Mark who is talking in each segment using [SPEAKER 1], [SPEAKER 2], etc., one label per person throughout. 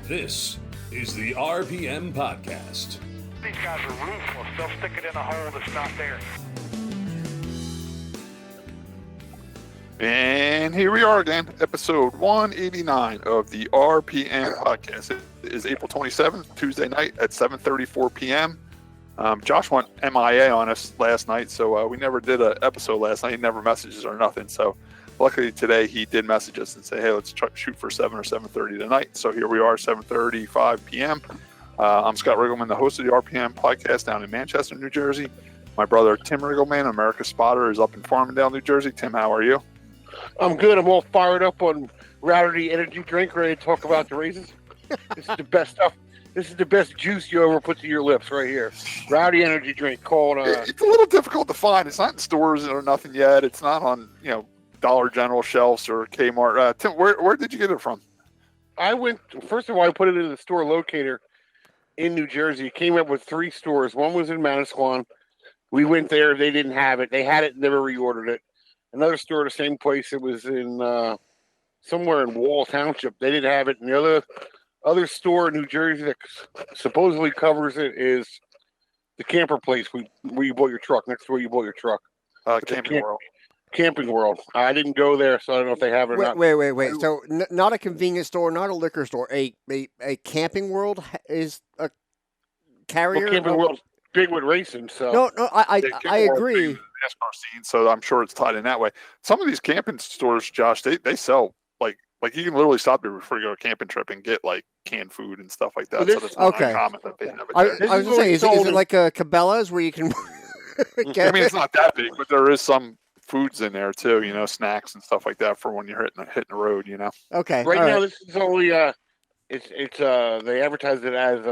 [SPEAKER 1] This is the RPM Podcast.
[SPEAKER 2] These guys are ruthless. They'll stick it in a hole that's not there.
[SPEAKER 3] And here we are again, episode 189 of the RPM Podcast. It is April 27th, Tuesday night at 7:34 p.m. Josh went MIA on us last night, so we never did an episode last night. He never messages or nothing. So luckily today he did message us and say, hey, let's shoot for 7 or 7:30 tonight. So here we are, 7:35 p.m. I'm Scott Riggleman, the host of the RPM Podcast down in Manchester, New Jersey. My brother Tim Riggleman, America's Spotter, is up in Farmingdale, New Jersey. Tim, how are you?
[SPEAKER 4] I'm good. I'm all fired up on Rowdy energy drink, ready to talk about the races. This is the best stuff. This is the best juice you ever put to your lips right here. Rowdy energy drink called...
[SPEAKER 3] It's a little difficult to find. It's not in stores or nothing yet. It's not on, Dollar General shelves or Kmart. Tim, where did you get it from?
[SPEAKER 4] First of all, I put it in the store locator in New Jersey. It came up with 3 stores. One was in Manasquan. We went there. They didn't have it. They had it, never reordered it. Another store, the same place. It was in somewhere in Wall Township. They didn't have it. And the other store in New Jersey that supposedly covers it is the camper place where you bought your truck. Next to where you bought your truck.
[SPEAKER 3] Camping World.
[SPEAKER 4] Camping World. I didn't go there, so I don't know if they have it or not.
[SPEAKER 5] Wait. So not a convenience store, not a liquor store. A Camping World is a carrier.
[SPEAKER 4] Well, Camping World's big with racing, so
[SPEAKER 5] no, I agree.
[SPEAKER 3] NASCAR scene, so I'm sure it's tied in that way. Some of these camping stores, Josh, they sell like you can literally stop there before you go on a camping trip and get like canned food and stuff like that.
[SPEAKER 4] Well,
[SPEAKER 3] so that's not
[SPEAKER 5] okay.
[SPEAKER 3] uncommon that they have it
[SPEAKER 5] I
[SPEAKER 3] there.
[SPEAKER 5] was gonna say, is it like a Cabela's where you can?
[SPEAKER 3] I mean, it's not that big, but there is some foods in there too. Snacks and stuff like that for when you're hitting the road.
[SPEAKER 5] Okay.
[SPEAKER 4] Right now, this is only it's they advertise it as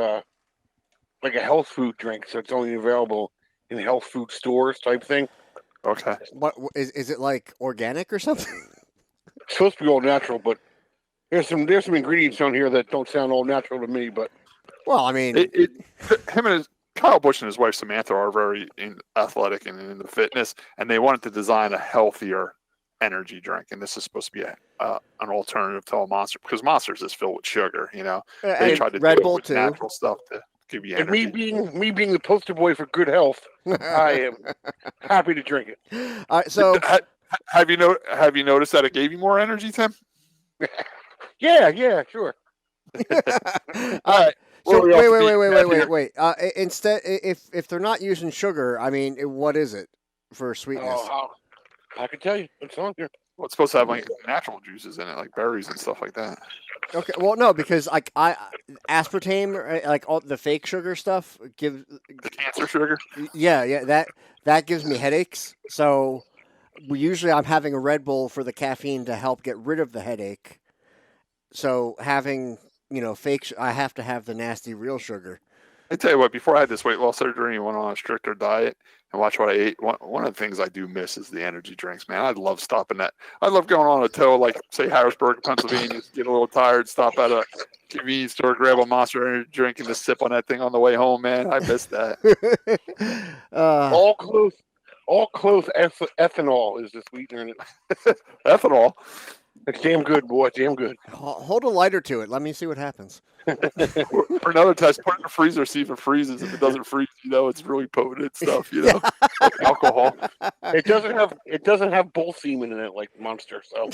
[SPEAKER 4] like a health food drink, so it's only available in health food stores type thing.
[SPEAKER 3] Okay.
[SPEAKER 5] What is it like organic or something?
[SPEAKER 4] It's supposed to be all natural, but there's some ingredients on here that don't sound all natural to me. But
[SPEAKER 5] well, I mean,
[SPEAKER 3] Kyle Busch and his wife Samantha are very athletic and into fitness, and they wanted to design a healthier energy drink, and this is supposed to be an alternative to a Monster because Monster's is filled with sugar. They tried to
[SPEAKER 5] Red
[SPEAKER 3] do
[SPEAKER 5] Bull
[SPEAKER 3] it with
[SPEAKER 5] too.
[SPEAKER 3] natural stuff to give you
[SPEAKER 4] and
[SPEAKER 3] energy.
[SPEAKER 4] me being the poster boy for good health, I am happy to drink it.
[SPEAKER 5] all right. So
[SPEAKER 3] Have you noticed that it gave you more energy, Tim?
[SPEAKER 4] Yeah, sure.
[SPEAKER 5] all right. So
[SPEAKER 3] Well,
[SPEAKER 5] wait. Instead, if they're not using sugar, I mean, what is it for sweetness?
[SPEAKER 4] I can tell you, it's on here.
[SPEAKER 3] Well, it's supposed to have like natural juices in it, like berries and stuff like that.
[SPEAKER 5] Okay, well, no, because like aspartame, like all the fake sugar stuff, gives
[SPEAKER 3] The cancer sugar.
[SPEAKER 5] yeah, that gives me headaches. So usually I'm having a Red Bull for the caffeine to help get rid of the headache. So having fake, I have to have the nasty real sugar.
[SPEAKER 3] I tell you what, before I had this weight loss surgery and went on a stricter diet and watch what I ate, one of the things I do miss is the energy drinks, man. I love stopping that. I love going on a tow, like, say, Harrisburg, Pennsylvania, get a little tired, stop at a convenience store, grab a Monster energy drink, and just sip on that thing on the way home, man. I miss that.
[SPEAKER 4] All close ethanol is the sweetener in it.
[SPEAKER 3] Ethanol.
[SPEAKER 4] It's damn good, boy. Damn good.
[SPEAKER 5] Hold a lighter to it. Let me see what happens.
[SPEAKER 3] For another test, put it in the freezer, see if it freezes. If it doesn't freeze, it's really potent stuff, like alcohol.
[SPEAKER 4] It doesn't have bull semen in it like Monster. So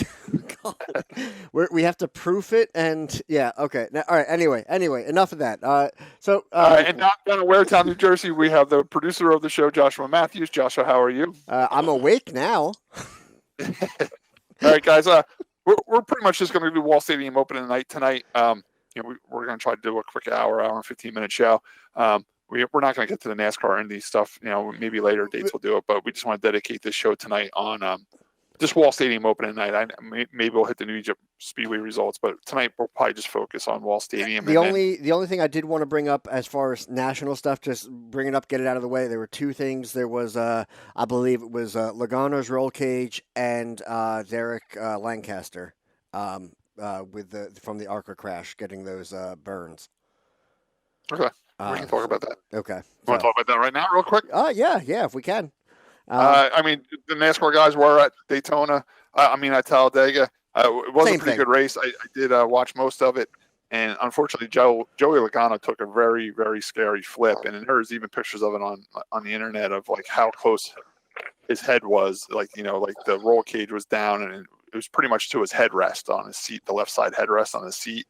[SPEAKER 5] we have to proof it, and yeah, okay. Now, all right. Anyway, enough of that.
[SPEAKER 3] And now down in Waretown, New Jersey, we have the producer of the show, Joshua Matthews. Joshua, how are you?
[SPEAKER 5] I'm awake now.
[SPEAKER 3] All right, guys. We're pretty much just going to do Wall Stadium opening night tonight. We're going to try to do a quick hour and 15-minute show. We're not going to get to the NASCAR and these stuff. Maybe later dates we'll do it, but we just want to dedicate this show tonight on just Wall Stadium opening night. Maybe we'll hit the New Egypt Speedway results, but tonight we'll probably just focus on Wall Stadium.
[SPEAKER 5] The only thing I did want to bring up as far as national stuff, just bring it up, get it out of the way. There were 2 things. There was, I believe it was Logano's roll cage and Derek Lancaster from the ARCA crash getting those burns.
[SPEAKER 3] Okay, we can talk about that.
[SPEAKER 5] Okay,
[SPEAKER 3] You want to talk about that right now, real quick?
[SPEAKER 5] Yeah, if we can.
[SPEAKER 3] The NASCAR guys were at Daytona. At Talladega. It was a pretty good race. I did watch most of it. And unfortunately, Joey Logano took a very, very scary flip. And there's even pictures of it on the internet of like how close his head was. Like, like the roll cage was down and it was pretty much to his headrest on his seat, the left side headrest on his seat.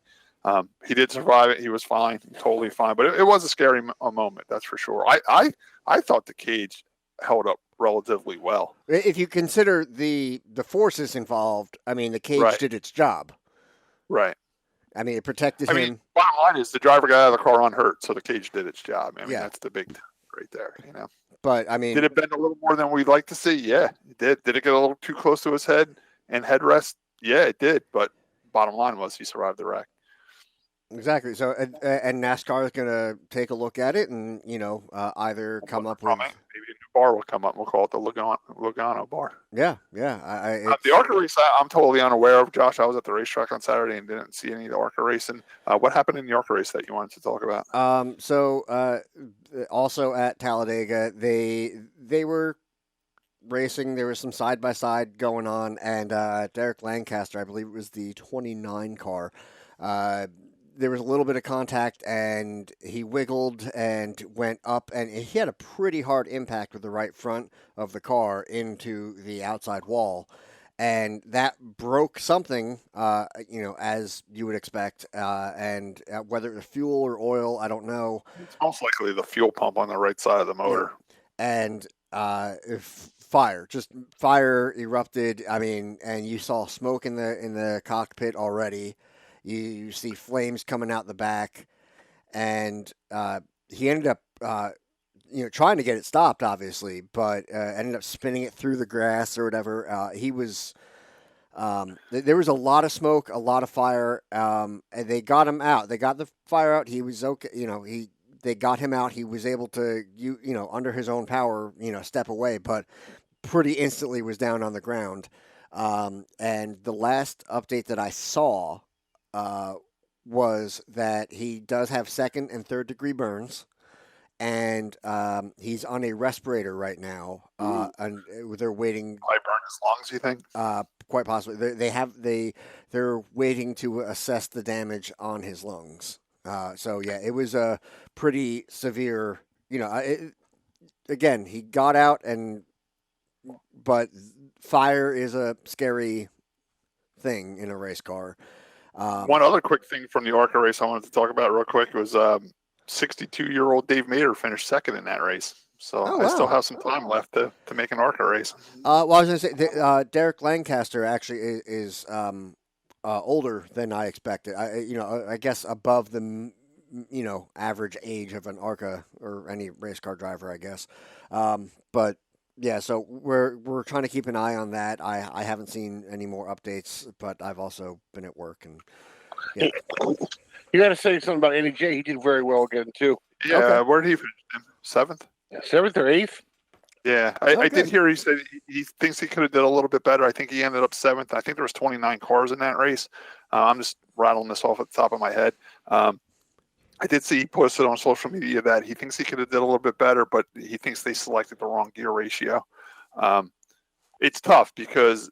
[SPEAKER 3] He did survive it. He was fine, totally fine. But it was a scary moment, that's for sure. I thought the cage held up relatively well.
[SPEAKER 5] If you consider the forces involved, I mean, the cage did its job.
[SPEAKER 3] Right.
[SPEAKER 5] I mean, it protected him.
[SPEAKER 3] Bottom line is the driver got out of the car unhurt, so the cage did its job. I mean, that's the big thing right there,
[SPEAKER 5] But, I mean...
[SPEAKER 3] Did it bend a little more than we'd like to see? Yeah, it did. Did it get a little too close to his head and headrest? Yeah, it did. But bottom line was he survived the wreck.
[SPEAKER 5] Exactly. So, and NASCAR is going to take a look at it and, either come up with...
[SPEAKER 3] Maybe a new bar will come up. We'll call it the Logano bar.
[SPEAKER 5] Yeah.
[SPEAKER 3] The ARCA race, I'm totally unaware of, Josh. I was at the racetrack on Saturday and didn't see any of the ARCA racing. What happened in the ARCA race that you wanted to talk about?
[SPEAKER 5] Also at Talladega, they were racing. There was some side-by-side going on, and Derek Lancaster, I believe it was the 29 car, there was a little bit of contact, and he wiggled and went up, and he had a pretty hard impact with the right front of the car into the outside wall, and that broke something, as you would expect, and whether it was fuel or oil, I don't know.
[SPEAKER 3] It's most likely the fuel pump on the right side of the motor.
[SPEAKER 5] And fire erupted. I mean, and you saw smoke in the cockpit already. You see flames coming out the back, and he ended up, trying to get it stopped, obviously, but ended up spinning it through the grass or whatever. He was, there was a lot of smoke, a lot of fire, and they got him out. They got the fire out. He was okay. They got him out. He was able to, under his own power, step away, but pretty instantly was down on the ground. And the last update that I saw was that he does have second and third degree burns, and he's on a respirator right now. And they're waiting.
[SPEAKER 3] Might burn his lungs, you think?
[SPEAKER 5] Quite possibly. They're waiting to assess the damage on his lungs. So yeah, it was a pretty severe. Again, he got out, but fire is a scary thing in a race car.
[SPEAKER 3] One other quick thing from the ARCA race I wanted to talk about real quick was 62-year-old Dave Mader finished second in that race. So I still have some time left to make an ARCA race.
[SPEAKER 5] I was going to say, Derek Lancaster actually is older than I expected. I guess above the average age of an ARCA or any race car driver, I guess. But yeah, so we're trying to keep an eye on that. I haven't seen any more updates, but I've also been at work and. Yeah.
[SPEAKER 4] You got to say something about Andy J. He did very well again too.
[SPEAKER 3] Yeah, okay. Where did he finish? 7th?
[SPEAKER 4] Yeah, 7th or 8th?
[SPEAKER 3] Yeah, I did hear he said he thinks he could have did a little bit better. I think he ended up 7th. I think there was 29 cars in that race. I'm just rattling this off at the top of my head. I did see he posted on social media that he thinks he could have did a little bit better, but he thinks they selected the wrong gear ratio. It's tough because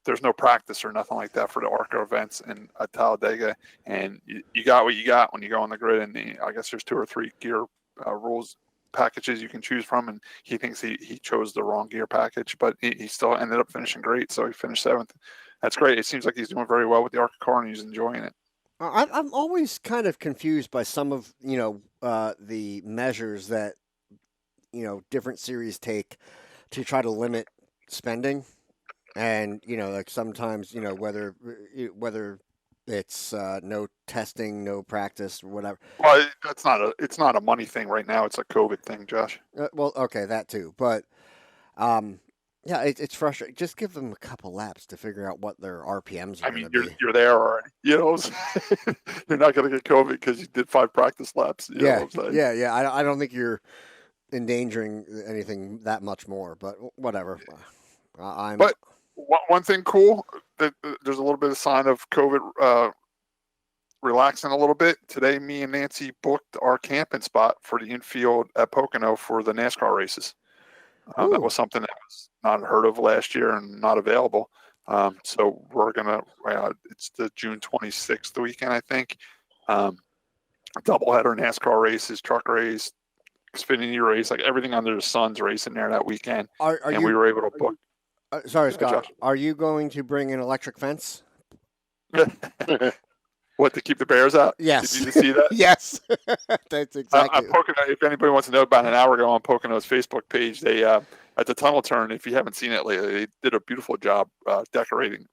[SPEAKER 3] there's no practice or nothing like that for the ARCA events in Talladega, and you got what you got when you go on the grid. And I guess there's 2 or 3 gear rules packages you can choose from, and he thinks he chose the wrong gear package, but he still ended up finishing great. So he finished 7th. That's great. It seems like he's doing very well with the ARCA car, and he's enjoying it.
[SPEAKER 5] I'm always kind of confused by some of the measures that different series take to try to limit spending, and like sometimes whether it's no testing, no practice, whatever.
[SPEAKER 3] Well, it's not a money thing right now. It's a COVID thing, Josh.
[SPEAKER 5] Well, okay, that too, but yeah, it's frustrating. Just give them a couple laps to figure out what their RPMs are. I mean,
[SPEAKER 3] you're there already. You're not going to get COVID because you did 5 practice laps. You know what I'm saying?
[SPEAKER 5] Yeah. I don't think you're endangering anything that much more, but whatever.
[SPEAKER 3] But one thing cool, that there's a little bit of sign of COVID relaxing a little bit. Today, me and Nancy booked our camping spot for the infield at Pocono for the NASCAR races. That was something that was not heard of last year and not available. So we're going to, it's the June 26th weekend, I think. doubleheader NASCAR races, truck race, Xfinity race, like everything under the sun's racing there that weekend. We were able to book.
[SPEAKER 5] Sorry, Scott. Are you going to bring an electric fence?
[SPEAKER 3] What, to keep the bears out?
[SPEAKER 5] Yes.
[SPEAKER 3] Did you just see that?
[SPEAKER 5] Yes. That's exactly.
[SPEAKER 3] Pocono, if anybody wants to know, about an hour ago on Pocono's Facebook page, they at the tunnel turn, if you haven't seen it lately, they did a beautiful job redecorating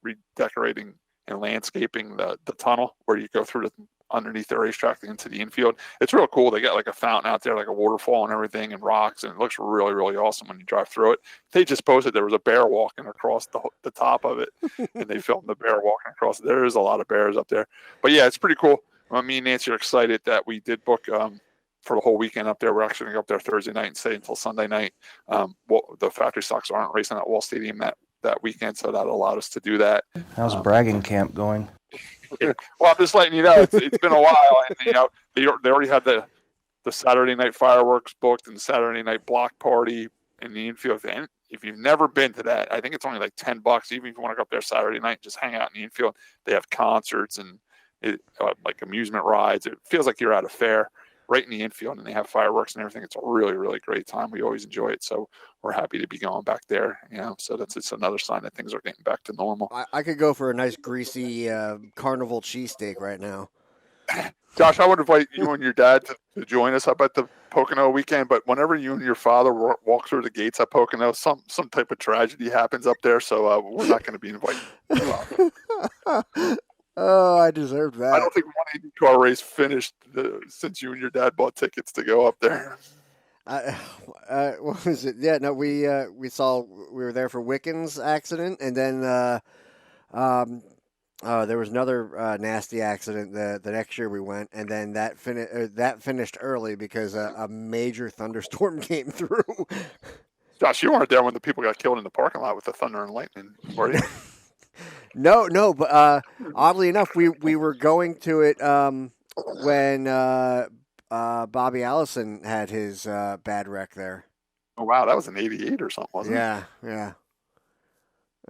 [SPEAKER 3] and landscaping the tunnel where you go through underneath the racetrack into the infield. It's real cool. They got like a fountain out there, like a waterfall and everything, and rocks, and it looks really, really awesome when you drive through it. They just posted there was a bear walking across the top of it, and they filmed the bear walking across. There is a lot of bears up there, but yeah, it's pretty cool. Me and Nancy are excited that we did book for the whole weekend up there. We're actually going to go up there Thursday night and stay until Sunday night. The factory stocks aren't racing at Wall Stadium that weekend, so that allowed us to do that.
[SPEAKER 6] How's bragging camp going?
[SPEAKER 3] Yeah. Well, I'm just letting you know, it's been a while, and they already had the Saturday night fireworks booked and the Saturday night block party in the infield. And if you've never been to that, I think it's only like $10. Even if you want to go up there Saturday night and just hang out in the infield, they have concerts and like amusement rides. It feels like you're at a fair right in the infield, and they have fireworks and everything. It's a really, really great time. We always enjoy it, so we're happy to be going back there. So it's another sign that things are getting back to normal.
[SPEAKER 5] I could go for a nice greasy carnival cheesesteak right now.
[SPEAKER 3] Josh, I would invite you and your dad to join us up at the Pocono weekend, but whenever you and your father walk through the gates at Pocono, some type of tragedy happens up there, so we're not going to be invited.
[SPEAKER 5] Oh, I deserved that.
[SPEAKER 3] I don't think one car race finished since you and your dad bought tickets to go up there.
[SPEAKER 5] What was it? Yeah, no, we were there for Wiccan's accident, and then there was another nasty accident the next year we went, and then that finished early because a major thunderstorm came through.
[SPEAKER 3] Josh, you weren't there when the people got killed in the parking lot with the thunder and lightning, were you?
[SPEAKER 5] No, but oddly enough, we were going to it when Bobby Allison had his bad wreck there.
[SPEAKER 3] Oh, wow, that was in '88 or something, wasn't it?
[SPEAKER 5] Yeah.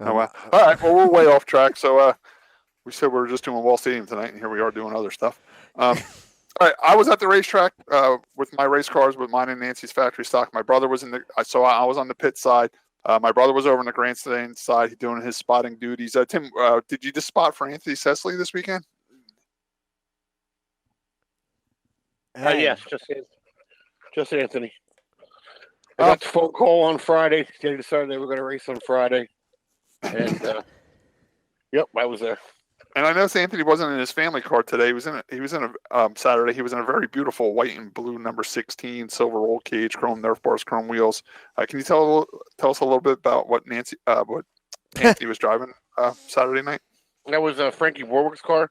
[SPEAKER 3] Oh, wow. All right, well, we're way off track, so we said we were just doing Wall Stadium tonight, and here we are doing other stuff. All right, I was at the racetrack with my race cars, with mine and Nancy's factory stock. My brother was I was on the pit side. My brother was over on the grandstand side doing his spotting duties. Tim, did you just spot for Anthony Cecily this weekend?
[SPEAKER 4] Yes, just Anthony. I got the phone call on Friday. They decided they were going to race on Friday. And, yep, I was there.
[SPEAKER 3] And I noticed Anthony wasn't in his family car today. He was in a Saturday. He was in a very beautiful white and blue number 16 silver roll cage, chrome Nerf bars, chrome wheels. Can you tell us a little bit about what Anthony was driving Saturday night?
[SPEAKER 4] That was Frankie Warwick's car.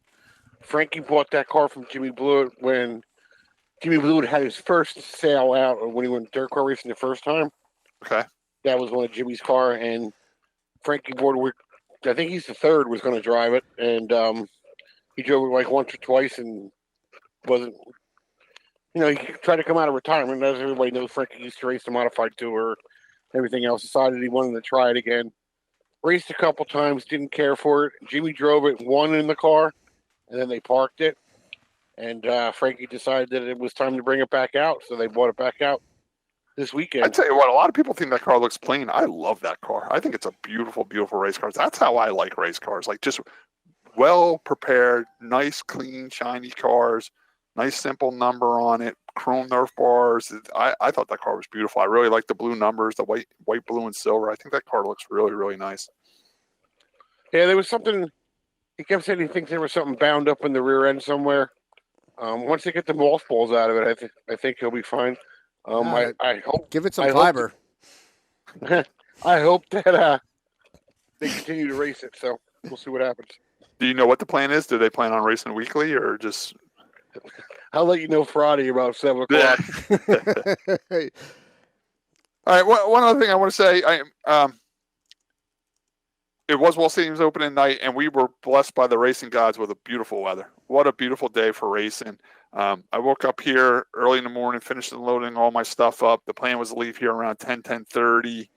[SPEAKER 4] Frankie bought that car from Jimmy Blewett when Jimmy Blewett had his first sale out, or when he went dirt car racing the first time.
[SPEAKER 3] Okay.
[SPEAKER 4] That was one of Jimmy's car, and Frankie Warwick, I think he's the third, was going to drive it, and he drove it like once or twice and wasn't, he tried to come out of retirement. As everybody knows, Frankie used to race the modified tour, everything else, decided he wanted to try it again. Raced a couple times, didn't care for it. Jimmy drove it, won in the car, and then they parked it. And Frankie decided that it was time to bring it back out, so they brought it back out this weekend.
[SPEAKER 3] I tell you what, a lot of people think that car looks plain. I love that car. I think it's a beautiful, beautiful race car. That's how I like race cars. Like, just well prepared, nice, clean, shiny cars, nice, simple number on it, chrome Nerf bars. I thought that car was beautiful. I really like the blue numbers, the white, blue, and silver. I think that car looks really, really nice.
[SPEAKER 4] Yeah, there was something. He kept saying he thinks there was something bound up in the rear end somewhere. Once they get the mothballs out of it, I think he'll be fine. I hope.
[SPEAKER 5] Give it some fiber.
[SPEAKER 4] I hope that they continue to race it. So we'll see what happens.
[SPEAKER 3] Do you know what the plan is? Do they plan on racing weekly or just?
[SPEAKER 4] I'll let you know Friday about 7 o'clock.
[SPEAKER 3] All right. One other thing I want to say, it was Wall Stadium's opening night, and we were blessed by the racing gods with a beautiful weather. What a beautiful day for racing. I woke up here early in the morning, finished loading all my stuff up. The plan was to leave here around 10:30.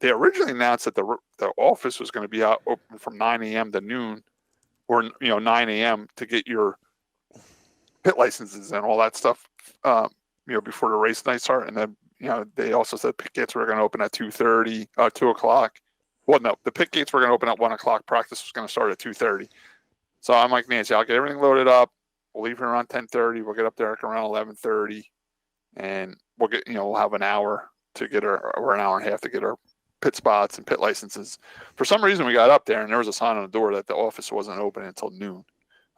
[SPEAKER 3] They originally announced that the office was going to be out open from 9 a.m. to noon, or 9 a.m. to get your pit licenses and all that stuff, before the race night start. And then, they also said pit gates were going to open at 2:30, 2 o'clock. Well, no, the pit gates were going to open at 1 o'clock. Practice was going to start at 2:30. So I'm like, Nancy, I'll get everything loaded up. We'll leave here around 10:30. We'll get up there around 11:30, and we'll have an hour to get or an hour and a half to get our pit spots and pit licenses. For some reason, we got up there and there was a sign on the door that the office wasn't open until noon.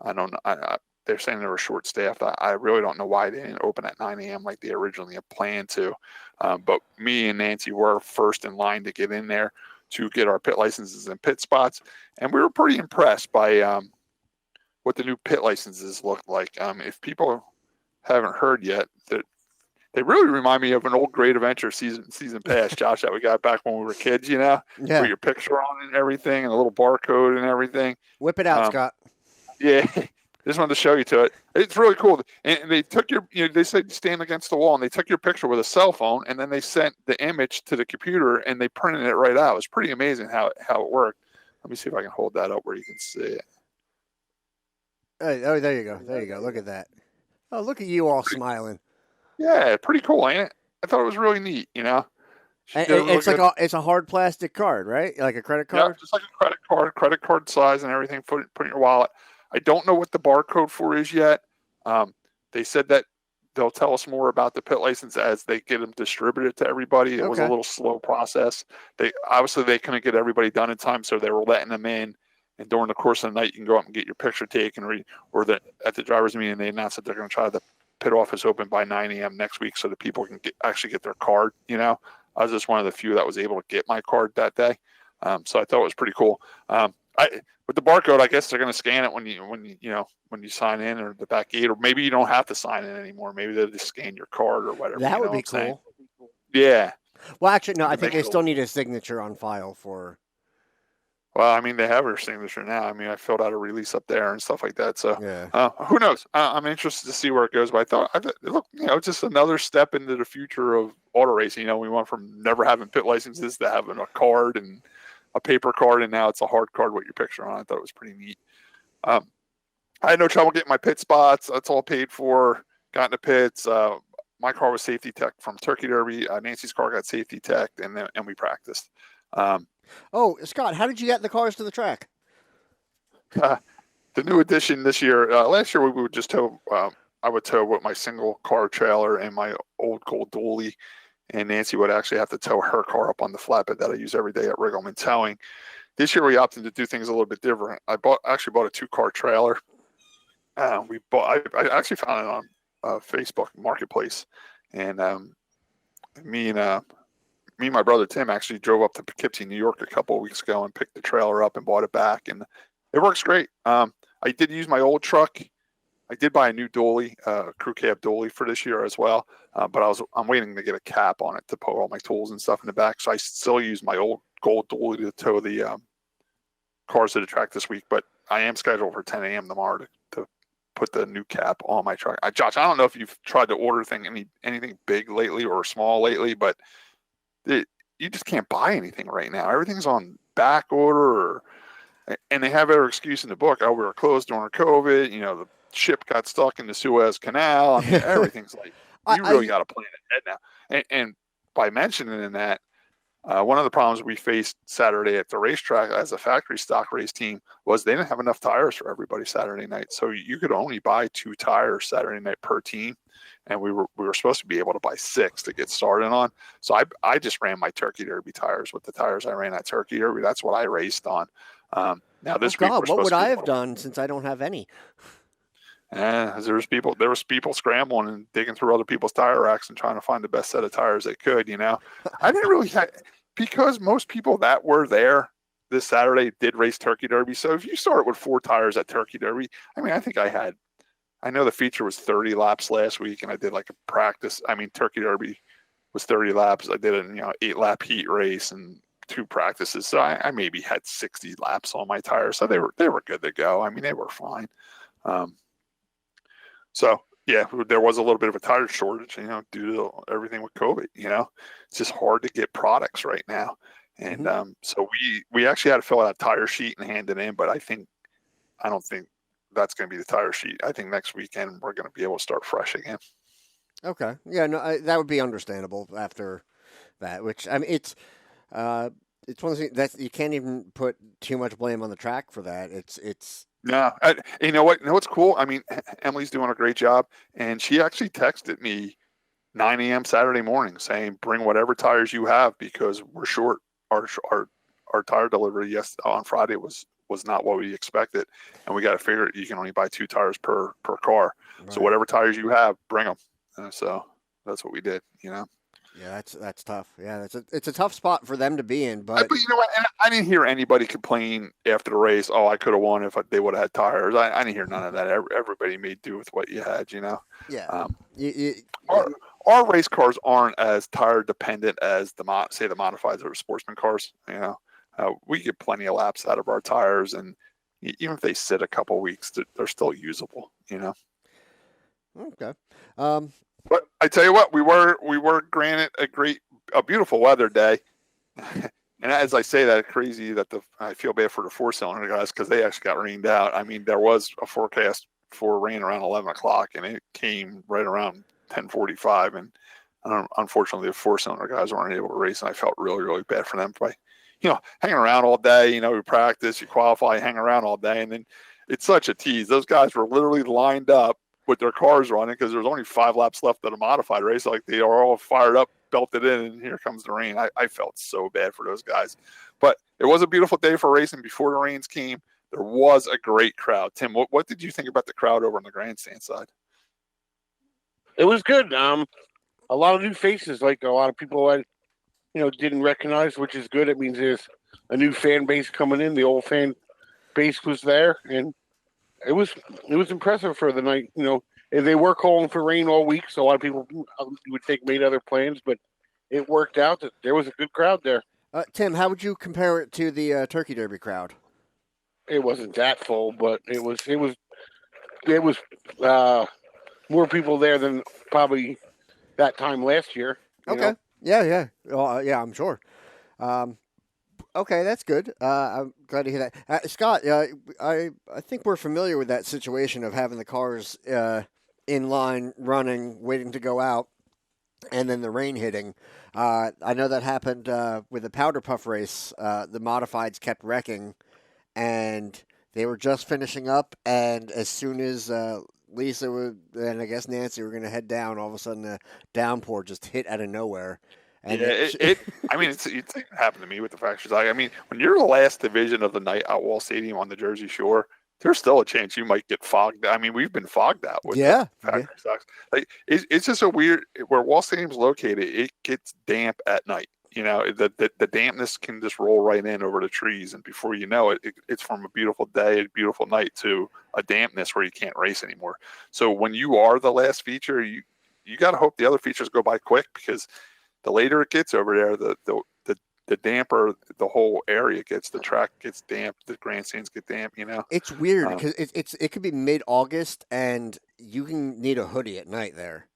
[SPEAKER 3] I don't know. They're saying they were short staffed. I really don't know why they didn't open at 9 a.m. like they originally had planned to. But me and Nancy were first in line to get in there to get our pit licenses and pit spots. And we were pretty impressed by what the new pit licenses look like. If people haven't heard yet, they really remind me of an old Great Adventure season pass, Josh, that we got back when we were kids,
[SPEAKER 5] Yeah.
[SPEAKER 3] With your picture on it and everything and a little barcode and everything.
[SPEAKER 5] Whip it out, Scott.
[SPEAKER 3] Yeah. Just wanted to show you to it. It's really cool. And they took they said stand against the wall, and they took your picture with a cell phone, and then they sent the image to the computer, and they printed it right out. It was pretty amazing how it worked. Let me see if I can hold that up where you can see it.
[SPEAKER 5] Oh, there you go. There you go. Look at that. Oh, look at you all smiling.
[SPEAKER 3] Yeah, pretty cool, ain't it? I thought it was really neat,
[SPEAKER 5] And it's like it's a hard plastic card, right? Like a credit card?
[SPEAKER 3] Yeah, just like a credit card size and everything. Put it in your wallet. I don't know what the barcode for is yet. They said that they'll tell us more about the pit license as they get them distributed to everybody. It was a little slow process. They couldn't get everybody done in time, so they were letting them in. And during the course of the night, you can go up and get your picture taken. At the driver's meeting, they announced that they're going to try the pit office open by 9 a.m. next week so that people can actually get their card. I was just one of the few that was able to get my card that day. So I thought it was pretty cool. With the barcode, I guess they're going to scan it when you sign in or the back gate, or maybe you don't have to sign in anymore. Maybe they'll just scan your card or whatever.
[SPEAKER 5] That would be cool.
[SPEAKER 3] Yeah.
[SPEAKER 5] Well, actually, no. I think they still need a signature on file for.
[SPEAKER 3] Well, I mean, they have her signature now. I mean, I filled out a release up there and stuff like that. So,
[SPEAKER 5] yeah.
[SPEAKER 3] Who knows? I'm interested to see where it goes. But I thought, look, just another step into the future of auto racing. We went from never having pit licenses to having a card and a paper card, and now it's a hard card with your picture on it. I thought it was pretty neat. I had no trouble getting my pit spots. That's all paid for. Got in the pits. My car was safety tech from Turkey Derby. Nancy's car got safety tech, and we practiced.
[SPEAKER 5] Scott, how did you get the cars to the track?
[SPEAKER 3] The new addition this year. Last year we would just tow. I would tow with my single car trailer and my old gold dually, and Nancy would actually have to tow her car up on the flatbed that I use every day at Riggleman Towing. This year we opted to do things a little bit different. I actually bought a 2-car trailer. I actually found it on Facebook Marketplace, and me and my brother Tim actually drove up to Poughkeepsie, New York a couple of weeks ago and picked the trailer up and bought it back, and it works great. I did use my old truck. I did buy a new dually, crew cab dually for this year as well, but I'm waiting to get a cap on it to put all my tools and stuff in the back. So I still use my old gold dually to tow the cars to the track this week, but I am scheduled for 10 a.m. tomorrow to put the new cap on my truck. Josh, I don't know if you've tried to order anything big lately or small lately, but you just can't buy anything right now. Everything's on back order, and they have every excuse in the book. Oh, we were closed during COVID. The ship got stuck in the Suez Canal. I mean, everything's like, you really got to plan ahead now. And by mentioning that, one of the problems we faced Saturday at the racetrack as a factory stock race team was they didn't have enough tires for everybody Saturday night. So you could only buy 2 tires Saturday night per team. And we were supposed to be able to buy 6 to get started on. So I just ran my Turkey Derby tires with the tires I ran at Turkey Derby. That's what I raced on. Now this week,
[SPEAKER 5] what would I have done since I don't have any?
[SPEAKER 3] There was people scrambling and digging through other people's tire racks and trying to find the best set of tires they could. I didn't really because most people that were there this Saturday did race Turkey Derby. So if you start with 4 tires at Turkey Derby, I mean, I know the feature was 30 laps last week, and I did like a practice. I mean, Turkey Derby was 30 laps. I did an 8-lap heat race and 2 practices. So I maybe had 60 laps on my tires. So they were good to go. I mean, they were fine. So yeah, there was a little bit of a tire shortage, due to everything with COVID. It's just hard to get products right now. And so we actually had to fill out a tire sheet and hand it in, but I don't think that's going to be the tire sheet. I think next weekend we're going to be able to start fresh again.
[SPEAKER 5] Okay. Yeah, no, that would be understandable after that, which, I mean, it's one of the things that you can't even put too much blame on the track for that. It's
[SPEAKER 3] No, you know what? You know what's cool? I mean, Emily's doing a great job, and she actually texted me 9 a.m. Saturday morning saying, "Bring whatever tires you have because we're short. Our tire delivery on Friday was not what we expected, and we got to figure you can only buy 2 tires per car. Right. So whatever tires you have, bring them." So that's what we did.
[SPEAKER 5] Yeah, that's tough. Yeah, it's a tough spot for them to be in. But
[SPEAKER 3] you know what? And I didn't hear anybody complain after the race. Oh, I could have won if they would have had tires. I didn't hear none of that. Everybody made do with what you had.
[SPEAKER 5] Yeah.
[SPEAKER 3] Our race cars aren't as tire dependent as the modifieds or sportsman cars. We get plenty of laps out of our tires, and even if they sit a couple weeks, they're still usable.
[SPEAKER 5] Okay.
[SPEAKER 3] But I tell you what, we were granted a beautiful weather day, and as I say that, crazy that I feel bad for the 4-cylinder guys because they actually got rained out. I mean, there was a forecast for rain around 11 o'clock, and it came right around 10:45, and unfortunately, the 4-cylinder guys weren't able to race, and I felt really, really bad for them. By hanging around all day, we practice, you qualify, hang around all day, and then it's such a tease. Those guys were literally lined up with their cars running because there's only 5 laps left of the modified race. Like they are all fired up, belted in, and here comes the rain. I felt so bad for those guys. But it was a beautiful day for racing before the rains came. There was a great crowd. Tim, what did you think about the crowd over on the grandstand side?
[SPEAKER 4] It was good. A lot of new faces, like a lot of people I didn't recognize, which is good. It means there's a new fan base coming in. The old fan base was there, and it was impressive for the night. They were calling for rain all week, so a lot of people would think made other plans, but it worked out that there was a good crowd there.
[SPEAKER 5] Tim, how would you compare it to the Turkey Derby crowd?
[SPEAKER 4] It wasn't that full, but it was more people there than probably that time last year.
[SPEAKER 5] Okay. Yeah. Yeah, I'm sure. Okay, that's good. I'm glad to hear that. Scott, I think we're familiar with that situation of having the cars in line, running, waiting to go out, and then the rain hitting. I know that happened with the Powder Puff race. The modifieds kept wrecking, and they were just finishing up, and as soon as Lisa and I guess Nancy were going to head down, all of a sudden the downpour just hit out of nowhere. And
[SPEAKER 3] it happened to me with the fractures. I mean, when you're the last division of the night at Wall Stadium on the Jersey Shore, there's still a chance you might get fogged. I mean, we've been fogged out with factory stocks. Like it's just so weird where Wall Stadium's located. It gets damp at night. The dampness can just roll right in over the trees, and before you know it, it's from a beautiful day, a beautiful night to a dampness where you can't race anymore. So when you are the last feature, you got to hope the other features go by quick because the later it gets over there, the damper the whole area gets. The track gets damp, the grandstands get damp.
[SPEAKER 5] It's weird because it could be mid-August and you can need a hoodie at night there.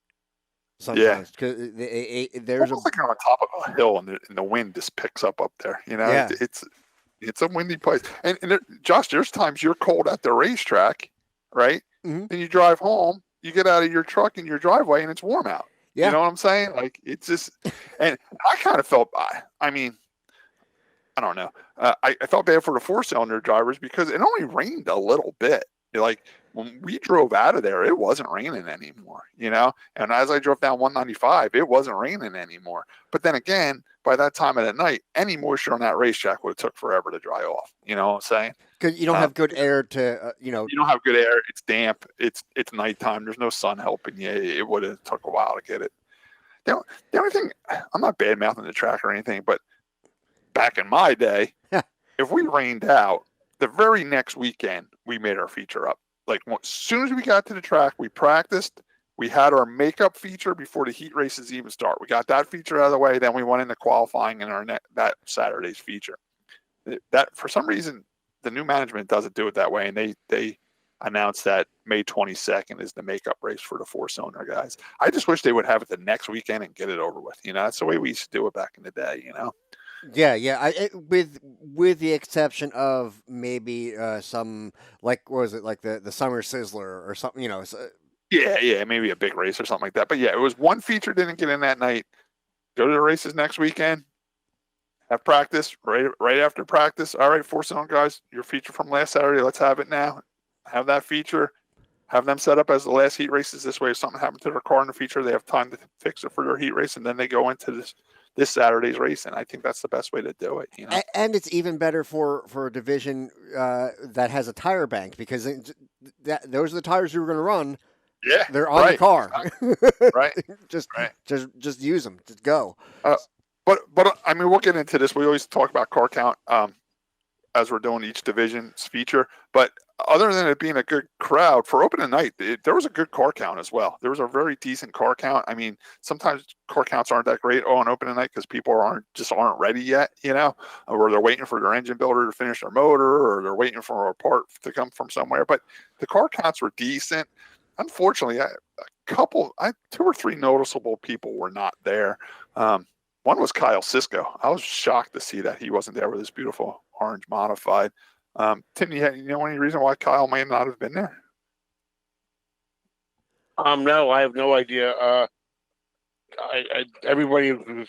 [SPEAKER 5] Sometimes because there's
[SPEAKER 3] almost like you're on top of a hill and the wind just picks up there. It's a windy place. And Josh, there's times you're cold at the racetrack, right? Mm-hmm. And you drive home, you get out of your truck in your driveway, and it's warm out. Yeah. You know what I'm saying? Like, it's just, and I kind of felt, I mean, I don't know. I felt bad for the 4-cylinder drivers because it only rained a little bit. Like, when we drove out of there, it wasn't raining anymore, And as I drove down 195, it wasn't raining anymore. But then again, by that time of the night, any moisture on that racetrack would have took forever to dry off. You know what I'm saying?
[SPEAKER 5] Because you don't have good air to, You
[SPEAKER 3] don't have good air. It's damp. It's nighttime. There's no sun helping you. It would have took a while to get it. The only thing, I'm not bad mouthing the track or anything, but back in my day, if we rained out, the very next weekend, we made our feature up. Like, as soon as we got to the track, we practiced. We had our makeup feature before the heat races even start. We got that feature out of the way. Then we went into qualifying in that Saturday's feature. That, for some reason, the new management doesn't do it that way, and they announced that May 22nd is the makeup race for the 4-cylinder guys. I just wish they would have it the next weekend and get it over with. That's the way we used to do it back in the day.
[SPEAKER 5] With the exception of maybe some like what was it like the Summer Sizzler or something,
[SPEAKER 3] Yeah, maybe a big race or something like that. But yeah, it was one feature didn't get in that night. Go to the races next weekend. Have practice right after practice. All right, force it on, guys. Your feature from last Saturday. Let's have it now. Have that feature. Have them set up as the last heat races. This way, if something happened to their car in the feature, they have time to fix it for their heat race, and then they go into this Saturday's race. And I think that's the best way to do it.
[SPEAKER 5] And it's even better for a division that has a tire bank, because those are the tires you were going to run.
[SPEAKER 3] Yeah,
[SPEAKER 5] they're on the car.
[SPEAKER 3] Right.
[SPEAKER 5] Just use them. Just go.
[SPEAKER 3] But I mean, we'll get into this. We always talk about car count as we're doing each division's feature. But other than it being a good crowd for opening night, there was a good car count as well. There was a very decent car count. I mean, sometimes car counts aren't that great on opening night because people aren't ready yet, or they're waiting for their engine builder to finish their motor, or they're waiting for a part to come from somewhere. But the car counts were decent. Unfortunately, two or three noticeable people were not there. One was Kyle Sisko. I was shocked to see that he wasn't there with his beautiful orange modified. Tim, you know any reason why Kyle may not have been there?
[SPEAKER 4] No, I have no idea. Everybody was,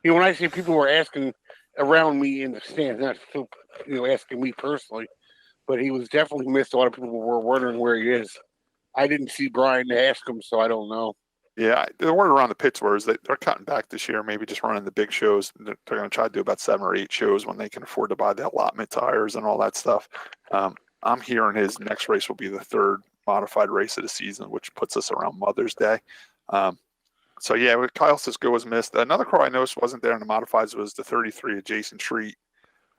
[SPEAKER 4] when I say people were asking around me in the stands, not asking me personally, but he was definitely missed. A lot of people were wondering where he is. I didn't see Brian to ask him, so I don't know.
[SPEAKER 3] Yeah, the word around the pits was that they're cutting back this year, maybe just running the big shows. They're going to try to do about 7 or 8 shows when they can afford to buy the allotment tires and all that stuff. I'm hearing his next race will be the 3rd modified race of the season, which puts us around Mother's Day. So, yeah, Kyle Sisko was missed. Another car I noticed wasn't there in the modifieds was the 33 of Jason Treat.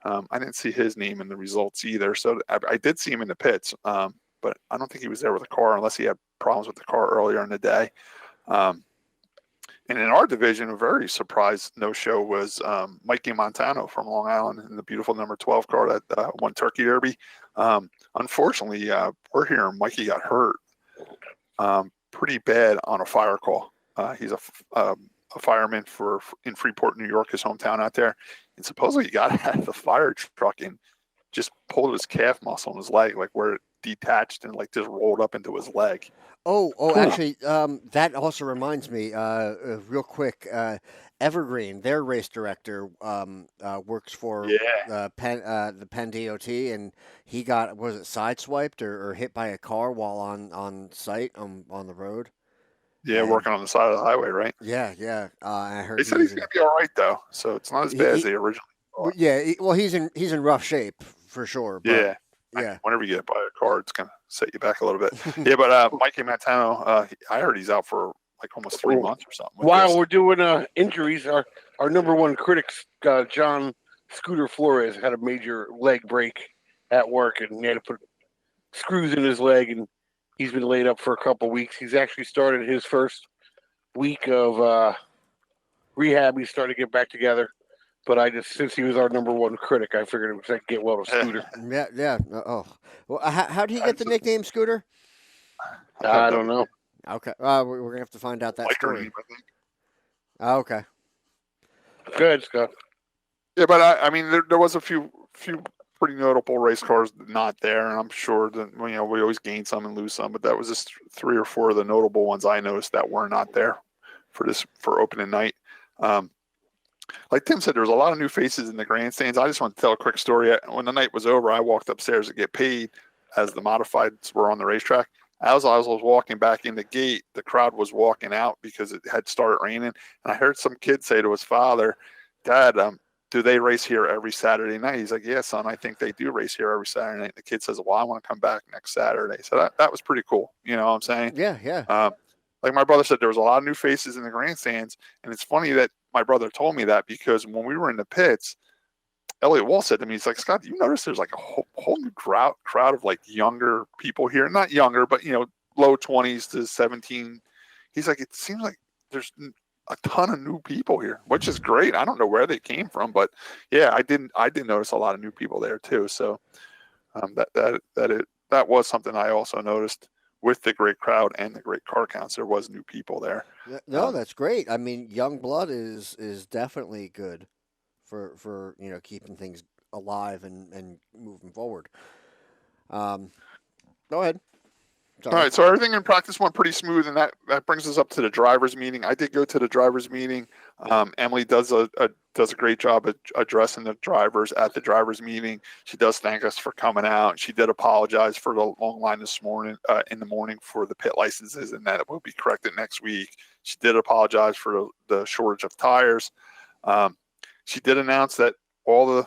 [SPEAKER 3] I didn't see his name in the results either. So I did see him in the pits, but I don't think he was there with a car unless he had problems with the car earlier in the day. And in our division, a very surprise no-show was Mikey Montano from Long Island in the beautiful number 12 car that won Turkey Derby. Unfortunately, we're hearing Mikey got hurt pretty bad on a fire call. He's a fireman in Freeport, New York, his hometown out there. And supposedly he got out of the fire truck and just pulled his calf muscle in his leg, like where it detached and like just rolled up into his leg.
[SPEAKER 5] Actually, that also reminds me, real quick, Evergreen, their race director, works for the Penn DOT, and he got, was it sideswiped or hit by a car while on site on the road?
[SPEAKER 3] Yeah, working on the side of the highway, right?
[SPEAKER 5] Yeah. I heard
[SPEAKER 3] they said he's going to be all right though, so it's not as bad as they originally thought.
[SPEAKER 5] Yeah, he's in rough shape for sure. But,
[SPEAKER 3] yeah. Whenever you get by a car, it's going to set you back a little bit. Yeah, but Mikey Montano, I heard he's out for like almost 3 months or something.
[SPEAKER 4] While we're doing injuries, our number one critic, John Scooter Flores, had a major leg break at work, and he had to put screws in his leg, and he's been laid up for a couple weeks. He's actually started his first week of rehab. He's starting to get back together. But since he was our number one critic, I figured it would get well to Scooter.
[SPEAKER 5] Yeah. Oh, well, how do you get the nickname Scooter?
[SPEAKER 4] I don't know.
[SPEAKER 5] Okay, we're gonna have to find out that story.
[SPEAKER 3] Name, I think.
[SPEAKER 5] Okay.
[SPEAKER 4] Good, Scott.
[SPEAKER 3] Yeah, but I mean, there was a few pretty notable race cars not there, and I'm sure that we always gain some and lose some, but that was just 3 or 4 of the notable ones I noticed that were not there for opening night. Like Tim said, there was a lot of new faces in the grandstands. I just want to tell a quick story. When the night was over, I walked upstairs to get paid as the modifieds were on the racetrack. As I was walking back in the gate, the crowd was walking out because it had started raining. And I heard some kid say to his father, "Dad, do they race here every Saturday night?" He's like, "Yeah, son, I think they do race here every Saturday night." The kid says, "Well, I want to come back next Saturday." So that was pretty cool. You know what I'm saying?
[SPEAKER 5] Yeah.
[SPEAKER 3] Like my brother said, there was a lot of new faces in the grandstands. And it's funny that my brother told me that because when we were in the pits, Elliot Wall said to me, he's like, "Scott, do you notice there's like a whole new crowd of like younger people here? Not younger, but, low 20s to 17. He's like, it seems like there's a ton of new people here, which is great. I don't know where they came from, but yeah, I did notice a lot of new people there too. So that was something I also noticed. With the great crowd and the great car counts, there was new people there.
[SPEAKER 5] No, that's great. I mean, young blood is definitely good for keeping things alive and moving forward. Go ahead. Sorry.
[SPEAKER 3] All right, so everything in practice went pretty smooth, and that brings us up to the drivers' meeting. I did go to the drivers' meeting. Emily does a great job at addressing the drivers at the drivers' meeting. She does thank us for coming out. She did apologize for the long line this morning in the morning for the pit licenses, and that it will be corrected next week. She did apologize for the shortage of tires. She did announce that all the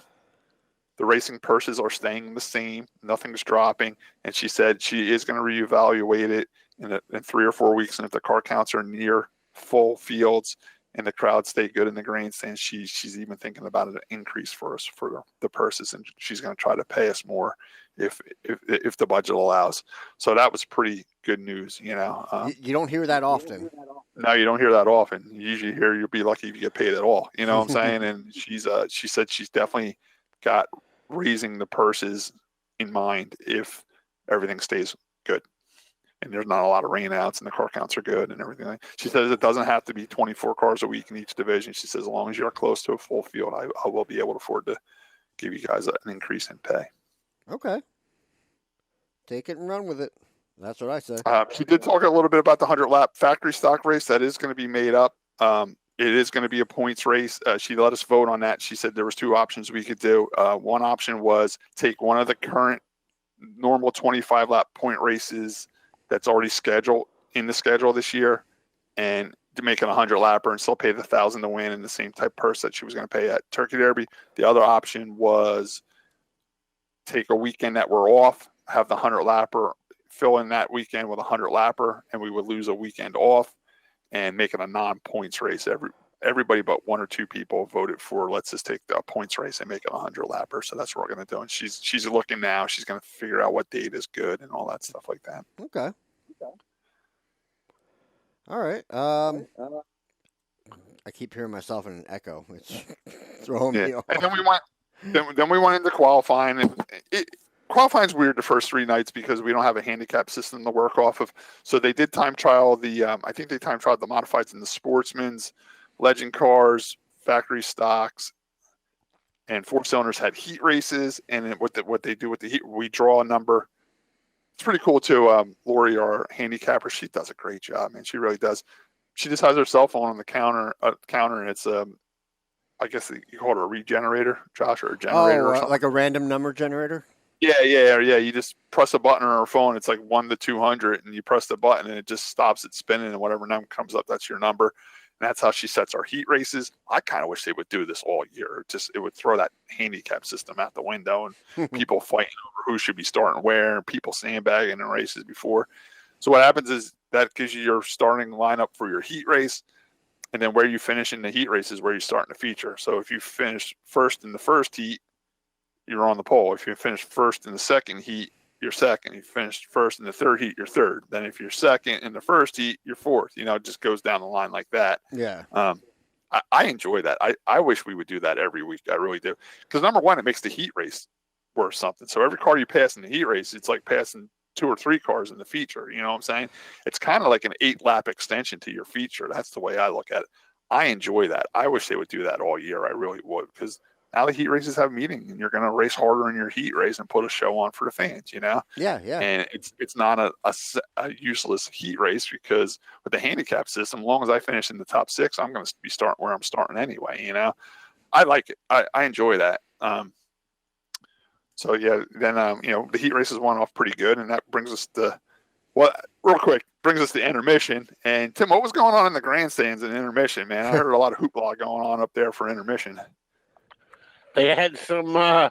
[SPEAKER 3] racing purses are staying the same. Nothing's dropping. And she said she is going to reevaluate it in 3 or 4 weeks. And if the car counts are near full fields and the crowd stay good in the grandstand, she's even thinking about an increase for us for the purses. And she's going to try to pay us more if the budget allows. So that was pretty good news, You
[SPEAKER 5] don't hear that often.
[SPEAKER 3] No, you don't hear that often. You usually hear you'll be lucky if you get paid at all. You know what I'm saying? And she said she's definitely got raising the purses in mind if everything stays good and there's not a lot of rainouts and the car counts are good and everything. She says it doesn't have to be 24 cars a week in each division. She says as long as you're close to a full field, I will be able to afford to give you guys an increase in pay.
[SPEAKER 5] Okay. Take it and run with it. That's what I say.
[SPEAKER 3] She did talk a little bit about the 100-lap factory stock race that is going to be made up. It is going to be a points race. She let us vote on that. She said there was 2 options we could do. One option was take one of the current normal 25-lap point races that's already scheduled in the schedule this year and to make it a 100-lapper and still pay the $1,000 to win in the same type purse that she was going to pay at Turkey Derby. The other option was take a weekend that we're off, have the 100-lapper, fill in that weekend with a 100-lapper, and we would lose a weekend off and make it a non-points race. Everybody but 1 or 2 people voted for let's just take the points race and make it a 100-lapper. So that's what we're going to do. And she's looking now. She's going to figure out what date is good and all that stuff like that.
[SPEAKER 5] Okay. All right. I keep hearing myself in an echo. It's throwing me off.
[SPEAKER 3] And then we went into qualifying, and qualifying's weird the first 3 nights because we don't have a handicap system to work off of. So they did time trial I think they time trialed the modifieds in the Sportsman's, Legend cars, factory stocks, and 4-cylinders had heat races. And what they do with the heat, we draw a number. It's pretty cool too. Lori, our handicapper, she does a great job, man. She really does. She just has her cell phone on the counter, and it's I guess you call it a regenerator, Josh, or a generator or something.
[SPEAKER 5] Like a random number generator.
[SPEAKER 3] Yeah. You just press a button on her phone. It's like 1 to 200, and you press the button, and it just stops it spinning, and whatever number comes up, that's your number. And that's how she sets our heat races. I kind of wish they would do this all year. It would throw that handicap system out the window and people fighting over who should be starting where and people sandbagging in races before. So what happens is that gives you your starting lineup for your heat race. And then where you finish in the heat race is where you start in the feature. So if you finish first in the first heat, you're on the pole. If you finish first in the second heat, you're second. If you finish first in the third heat, you're third. Then if you're second in the first heat, you're fourth. It just goes down the line like that.
[SPEAKER 5] Yeah.
[SPEAKER 3] I enjoy that. I wish we would do that every week. I really do. Because number one, it makes the heat race worth something. So every car you pass in the heat race, it's like passing 2 or 3 cars in the feature. You know what I'm saying? It's kind of like an 8-lap extension to your feature. That's the way I look at it. I enjoy that. I wish they would do that all year. I really would, because now the heat races have meaning, and you're going to race harder in your heat race and put a show on for the fans,
[SPEAKER 5] Yeah.
[SPEAKER 3] And it's not a useless heat race, because with the handicap system, as long as I finish in the top 6, I'm going to be starting where I'm starting anyway, I like it. I enjoy that. So, yeah, then, the heat races went off pretty good, and that brings us to, brings us to intermission. And, Tim, what was going on in the grandstands in intermission, man? I heard a lot of hoopla going on up there for intermission.
[SPEAKER 4] They had some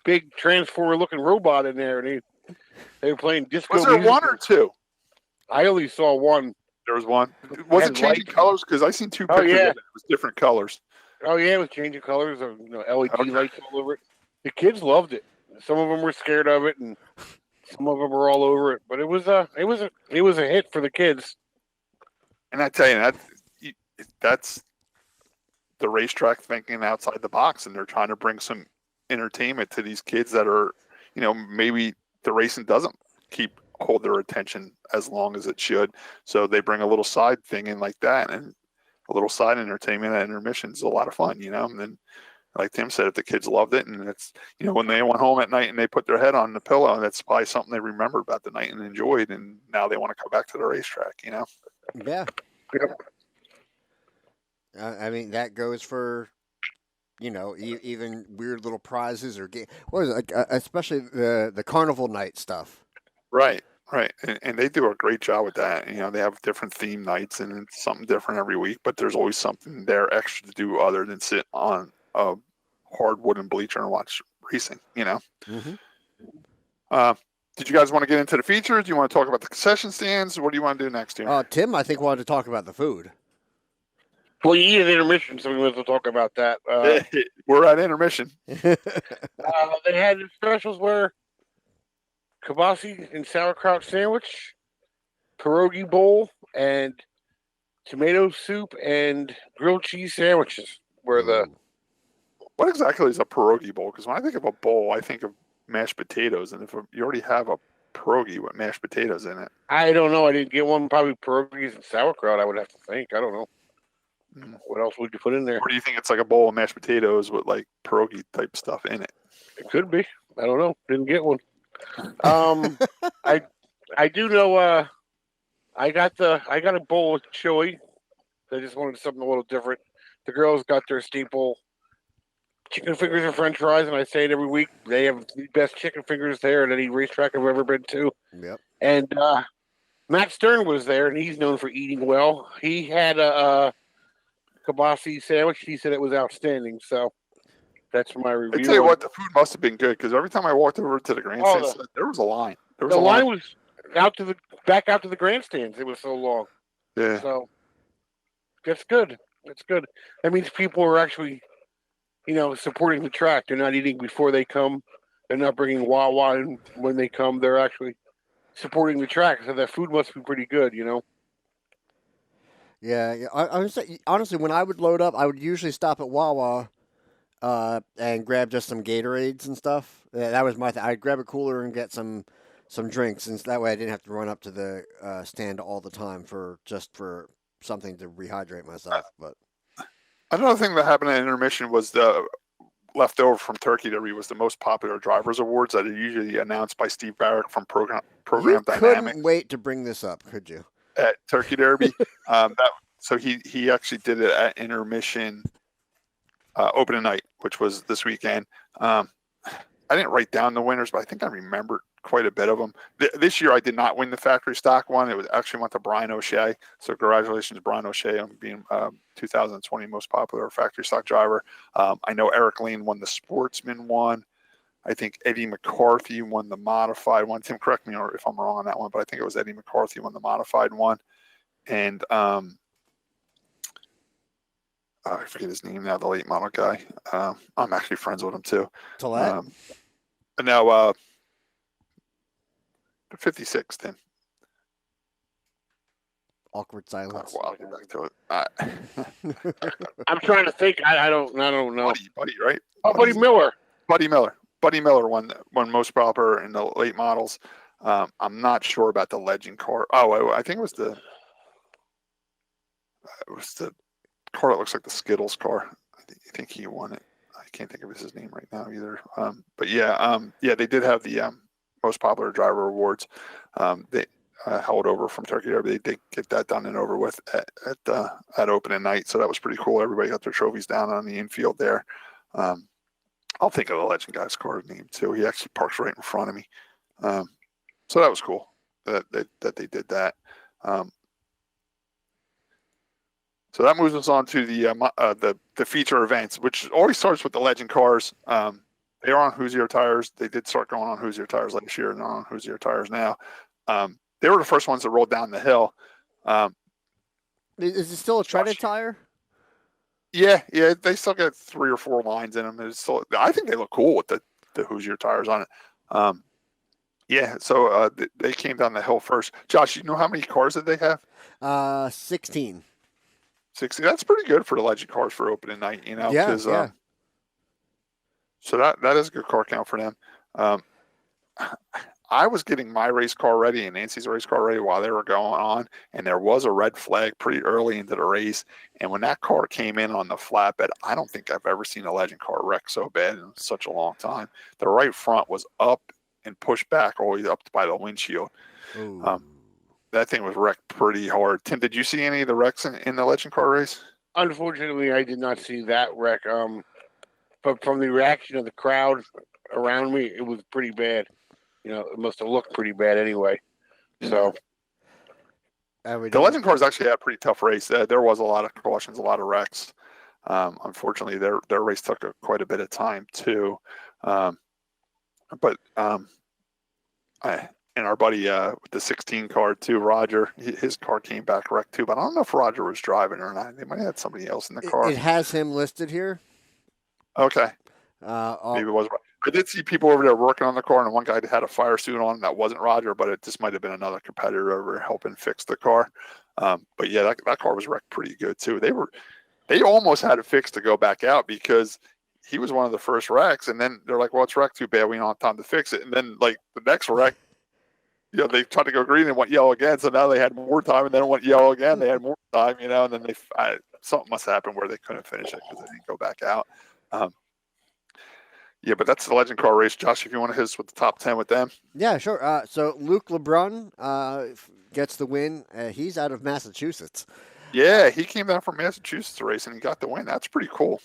[SPEAKER 4] big transformer-looking robot in there, and they were playing disco
[SPEAKER 3] music. Was there one or 2?
[SPEAKER 4] I only saw one.
[SPEAKER 3] There was one. Was it changing colors? Because I seen 2 pictures of it. It was different colors.
[SPEAKER 4] Oh, yeah, it was changing colors. LED lights all over it. The kids loved it. Some of them were scared of it, and some of them were all over it. But it was a hit for the kids.
[SPEAKER 3] And I tell you, that's the racetrack thinking outside the box, and they're trying to bring some entertainment to these kids that are, maybe the racing doesn't hold their attention as long as it should. So they bring a little side thing in like that. And a little side entertainment at intermission is a lot of fun, And then, like Tim said, if the kids loved it, and it's, when they went home at night and they put their head on the pillow, that's probably something they remembered about the night and enjoyed, and now they want to come back to the racetrack,
[SPEAKER 5] Yeah.
[SPEAKER 4] Yep.
[SPEAKER 5] I mean, that goes for, even weird little prizes or what is it, especially the carnival night stuff.
[SPEAKER 3] Right. And they do a great job with that. They have different theme nights and it's something different every week, but there's always something there extra to do other than sit on a hard wooden bleacher and watch racing,
[SPEAKER 5] Mm-hmm.
[SPEAKER 3] Did you guys want to get into the features? Do you want to talk about the concession stands? What do you want to do next here?
[SPEAKER 5] Tim, I think, wanted to talk about the food.
[SPEAKER 4] Well, you eat at intermission, so we might as well talk about that.
[SPEAKER 3] We're at intermission.
[SPEAKER 4] They had specials where kibasi and sauerkraut sandwich, pierogi bowl, and tomato soup and grilled cheese sandwiches were the.
[SPEAKER 3] What exactly is a pierogi bowl? Because when I think of a bowl, I think of mashed potatoes, and if you already have a pierogi with mashed potatoes in it,
[SPEAKER 4] I don't know. I didn't get one. Probably pierogies and sauerkraut. I would have to think. I don't know. What else would you put in there?
[SPEAKER 3] Or do you think it's like a bowl of mashed potatoes with like pierogi type stuff in it?
[SPEAKER 4] It could be. I don't know. Didn't get one. I do know. I got a bowl of chili. I just wanted something a little different. The girls got their staple chicken fingers and French fries, and I say it every week. They have the best chicken fingers there at any racetrack I've ever been to.
[SPEAKER 5] Yep.
[SPEAKER 4] And Matt Stern was there, and he's known for eating well. He had a kibasi sandwich. He said it was outstanding. So that's my review.
[SPEAKER 3] I tell you what, the food must have been good because every time I walked over to the grandstand, there was a line.
[SPEAKER 4] The line was back out to the grandstands. It was so long.
[SPEAKER 3] Yeah.
[SPEAKER 4] So that's good. That's good. That means people are actually, supporting the track. They're not eating before they come. They're not bringing Wawa in when they come. They're actually supporting the track. So that food must be pretty good,
[SPEAKER 5] Yeah. I would say, honestly, when I would load up, I would usually stop at Wawa and grab just some Gatorades and stuff. That was my thing. I'd grab a cooler and get some drinks, and that way I didn't have to run up to the stand all the time for something to rehydrate myself. But
[SPEAKER 3] another thing that happened at intermission was the leftover from Turkey Derby was the most popular drivers awards that are usually announced by Steve Barrett from Program
[SPEAKER 5] you
[SPEAKER 3] Dynamics.
[SPEAKER 5] couldn't wait to bring this up, could you?
[SPEAKER 3] At Turkey Derby, so he actually did it at intermission opening night, which was this weekend. I didn't write down the winners, but I think I remembered quite a bit of them. This year, I did not win the factory stock one. It was actually went to Brian O'Shea. So congratulations, Brian O'Shea, on being 2020 most popular factory stock driver. I know Eric Lane won the Sportsman one. I think Eddie McCarthy won the modified one. Tim, correct me if I'm wrong on that one, but I think it was Eddie McCarthy won the modified one. And I forget his name now, the late model guy. I'm actually friends with him too.
[SPEAKER 5] Tollett?
[SPEAKER 3] And now 56, Tim.
[SPEAKER 5] Awkward silence.
[SPEAKER 3] Well, I'll get back to it.
[SPEAKER 4] I'm trying to think. I don't know.
[SPEAKER 3] Buddy, right?
[SPEAKER 4] Oh, Buddy Miller.
[SPEAKER 3] Buddy Miller won most proper in the late models. I'm not sure about the legend car. Oh, I think it was the car that looks like the Skittles car. I think he won it. I can't think of his name right now either. But yeah, they did have the most popular driver awards. They held over from Turkey Derby. They did get that done and over with at opening night, so that was pretty cool. Everybody got their trophies down on the infield there. I'll think of the legend guy's car name too. He actually parks right in front of me. So that was cool that they did that. So that moves us on to the feature events, which always starts with the legend cars. They are on Hoosier tires. They did start going on Hoosier tires last year, and they're on Hoosier tires now. They were the first ones that rolled down the hill.
[SPEAKER 5] Is it still a treaded tire?
[SPEAKER 3] Yeah, they still got 3 or 4 lines in them. I think they look cool with the Hoosier tires on it. So they came down the hill first. Josh, you know how many cars did they have?
[SPEAKER 5] 16.
[SPEAKER 3] 60. That's pretty good for the legend cars for opening night,
[SPEAKER 5] Yeah.
[SPEAKER 3] So that is a good car count for them. I was getting my race car ready and Nancy's race car ready while they were going on, and there was a red flag pretty early into the race. And when that car came in on the flatbed, I don't think I've ever seen a legend car wreck so bad in such a long time. The right front was up and pushed back all the way up by the windshield. That thing was wrecked pretty hard. Tim, did you see any of the wrecks in the legend car race?
[SPEAKER 4] Unfortunately, I did not see that wreck. But from the reaction of the crowd around me, it was pretty bad. It must have looked pretty bad anyway. So
[SPEAKER 3] the legend cars actually had a pretty tough race. There was a lot of cautions, a lot of wrecks. Unfortunately, their race took quite a bit of time too. And our buddy with the 16 car too, Roger, his car came back wrecked too. But I don't know if Roger was driving or not. They might have had somebody else in the car.
[SPEAKER 5] It has him listed here.
[SPEAKER 3] Okay. Maybe it was. I did see people over there working on the car, and one guy had a fire suit on. That wasn't Roger, but it just might have been another competitor over helping fix the car. But yeah, that car was wrecked pretty good too. They almost had it fixed to go back out because he was one of the first wrecks, and then they're like, "Well, it's wrecked too bad. We don't have time to fix it." And then like the next wreck, they tried to go green and went yellow again. So now they had more time, and then it went yellow again. They had more time, and then something must happen where they couldn't finish it because they didn't go back out. Yeah, but that's the legend car race. Josh, if you want to hit us with the top 10 with them.
[SPEAKER 5] Yeah, sure. So Luke LeBrun gets the win. He's out of Massachusetts.
[SPEAKER 3] Yeah, he came down from Massachusetts to race, and he got the win. That's pretty cool.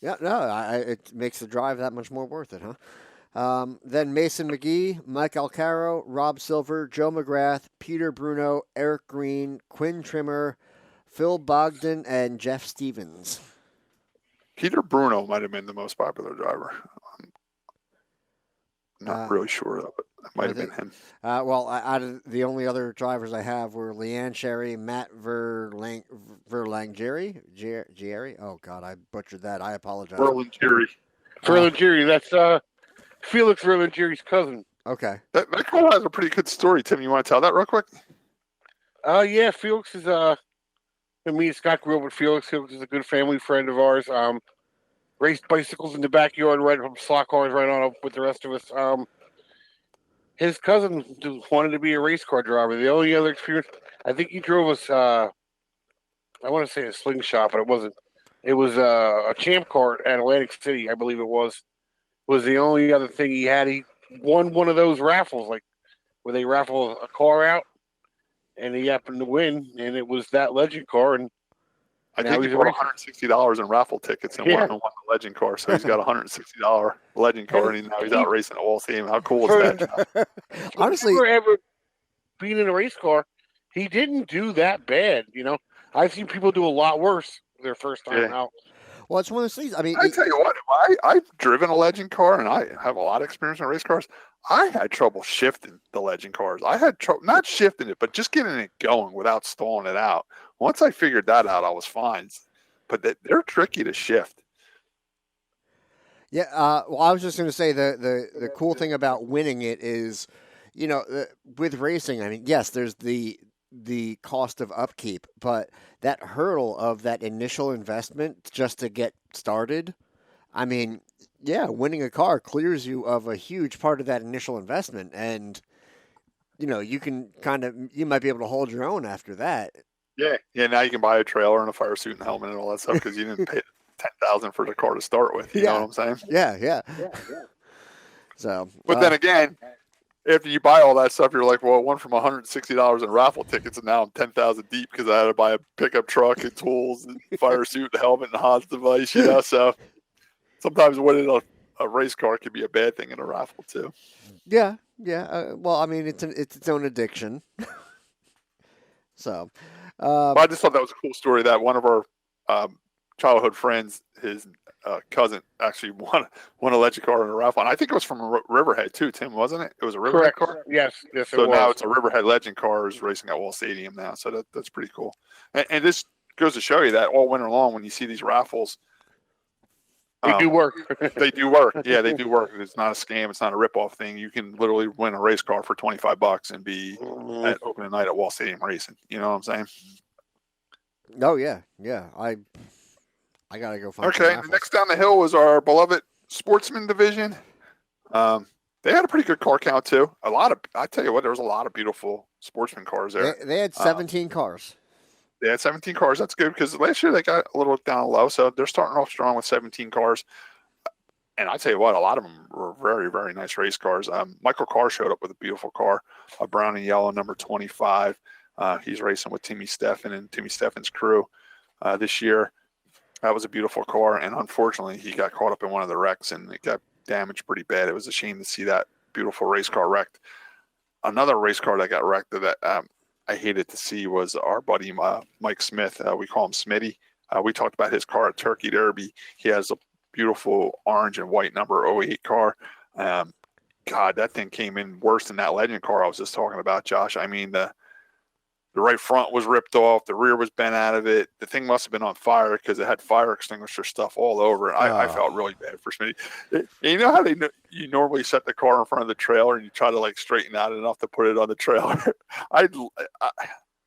[SPEAKER 5] Yeah, no, it makes the drive that much more worth it, huh? Then Mason McGee, Mike Alcaro, Rob Silver, Joe McGrath, Peter Bruno, Eric Green, Quinn Trimmer, Phil Bogdan, and Jeff Stevens.
[SPEAKER 3] Peter Bruno might have been the most popular driver. I'm not really sure, though, but it might have been him.
[SPEAKER 5] Well, out of the only other drivers I have were Leanne Sherry, Matt Verlangeri. Oh, God, I butchered that. I apologize.
[SPEAKER 4] Verlangeri, that's Felix Verlangeri's cousin.
[SPEAKER 5] Okay.
[SPEAKER 3] That car has a pretty good story. Tim, you want to tell that real quick?
[SPEAKER 4] Yeah, Felix is me and Scott grew up with Felix. Felix is a good family friend of ours. Raced bicycles in the backyard, right from slot cars, right on up with the rest of us. His cousin wanted to be a race car driver. The only other experience, I think he drove us. I want to say a slingshot, but it wasn't. It was a champ car at Atlantic City, I believe it was. Was the only other thing he had. He won one of those raffles, like where they raffle a car out, and he happened to win, and it was that legend car. And
[SPEAKER 3] I think he bought $160 in raffle tickets and won the legend car. So he's got a $160 legend car, and now he's out racing at Wall Stadium. How cool is that?
[SPEAKER 5] Honestly,
[SPEAKER 4] ever being in a race car, he didn't do that bad. I've seen people do a lot worse their first time out.
[SPEAKER 5] Well, it's one of those things. I mean,
[SPEAKER 3] I tell you what, I've driven a legend car, and I have a lot of experience in race cars. I had trouble shifting the legend cars. I had trouble not shifting it, but just getting it going without stalling it out. Once I figured that out, I was fine. But they're tricky to shift.
[SPEAKER 5] Yeah. Well, I was just going to say the cool thing about winning it is, with racing. I mean, yes, there's the cost of upkeep, but that hurdle of that initial investment just to get started. I mean, yeah, winning a car clears you of a huge part of that initial investment, and you can you might be able to hold your own after that.
[SPEAKER 3] Yeah. Now you can buy a trailer and a fire suit and helmet and all that stuff because you didn't pay $10,000 for the car to start with. You know what I'm saying?
[SPEAKER 5] Yeah. So,
[SPEAKER 3] but then again, after you buy all that stuff, you're like, well, it went from $160 in raffle tickets, and now I'm $10,000 deep because I had to buy a pickup truck and tools and fire suit and helmet and Hans device. So sometimes winning a race car could be a bad thing in a raffle too.
[SPEAKER 5] Yeah. Well, I mean, it's its own addiction. So.
[SPEAKER 3] But I just thought that was a cool story that one of our childhood friends, his cousin, actually won a legend car in a raffle. And I think it was from Riverhead too, Tim, wasn't it? It was a Riverhead car?
[SPEAKER 4] Yes,
[SPEAKER 3] so now it's a Riverhead legend car is racing at Wall Stadium now. So that's pretty cool. And this goes to show you that all winter long when you see these raffles,
[SPEAKER 4] they do work.
[SPEAKER 3] They do work. Yeah, they do work. It's not a scam. It's not a rip-off thing. You can literally win a race car for $25 and be at opening night at Wall Stadium racing. You know what I'm saying?
[SPEAKER 5] Oh, yeah. I got to go find
[SPEAKER 3] Okay, next down the hill was our beloved Sportsman division. They They had a pretty good car count too. I tell you what, there was a lot of beautiful Sportsman cars there.
[SPEAKER 5] They had 17 cars.
[SPEAKER 3] They had 17 cars. That's good because last year they got a little down low, so they're starting off strong with 17 cars. And I tell you what, a lot of them were very, very nice race cars. Michael Carr showed up with a beautiful car, a brown and yellow number 25. He's racing with Timmy Steffen and Timmy Steffen's crew this year. That was a beautiful car, and unfortunately, he got caught up in one of the wrecks, and it got damaged pretty bad. It was a shame to see that beautiful race car wrecked. Another race car that got wrecked that I hated to see was our buddy Mike Smith. We call him Smitty. We talked about his car at Turkey Derby. He has a beautiful orange and white number 08 car. God, that thing came in worse than that Legend car I was just talking about, Josh. I mean, the right front was ripped off. The rear was bent out of it. The thing must have been on fire because it had fire extinguisher stuff all over it. I felt really bad for Smitty. You know how you normally set the car in front of the trailer and you try to like straighten out enough to put it on the trailer?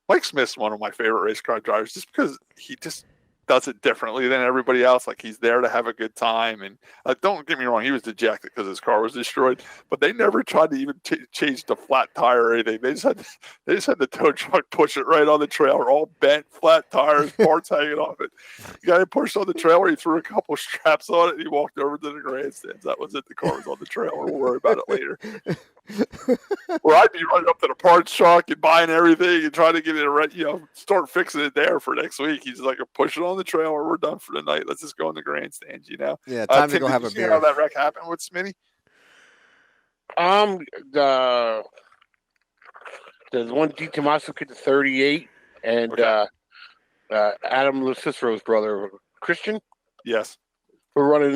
[SPEAKER 3] Mike Smith's one of my favorite race car drivers just because he just does it differently than everybody else. Like, he's there to have a good time. And don't get me wrong, he was dejected because his car was destroyed, but they never tried to even change the flat tire or anything. They just had the tow truck push it right on the trailer, all bent, flat tires, parts hanging off it. The guy pushed on the trailer, he threw a couple straps on it, and he walked over to the grandstands. That was it. The car was on the trailer. We'll worry about it later. Or I'd be running up to the parts truck and buying everything and trying to get it, start fixing it there for next week. He's like, push it on the trailer. We're done for the night. Let's just go in the grandstands,
[SPEAKER 5] Yeah, time
[SPEAKER 3] Tim,
[SPEAKER 5] to go have a
[SPEAKER 3] see
[SPEAKER 5] beer.
[SPEAKER 3] how that wreck happened with Smitty?
[SPEAKER 4] The one D. Tommaso kid to 38, and
[SPEAKER 3] Okay.
[SPEAKER 4] Adam Lucicero's brother, Christian,
[SPEAKER 3] Yes.
[SPEAKER 4] were running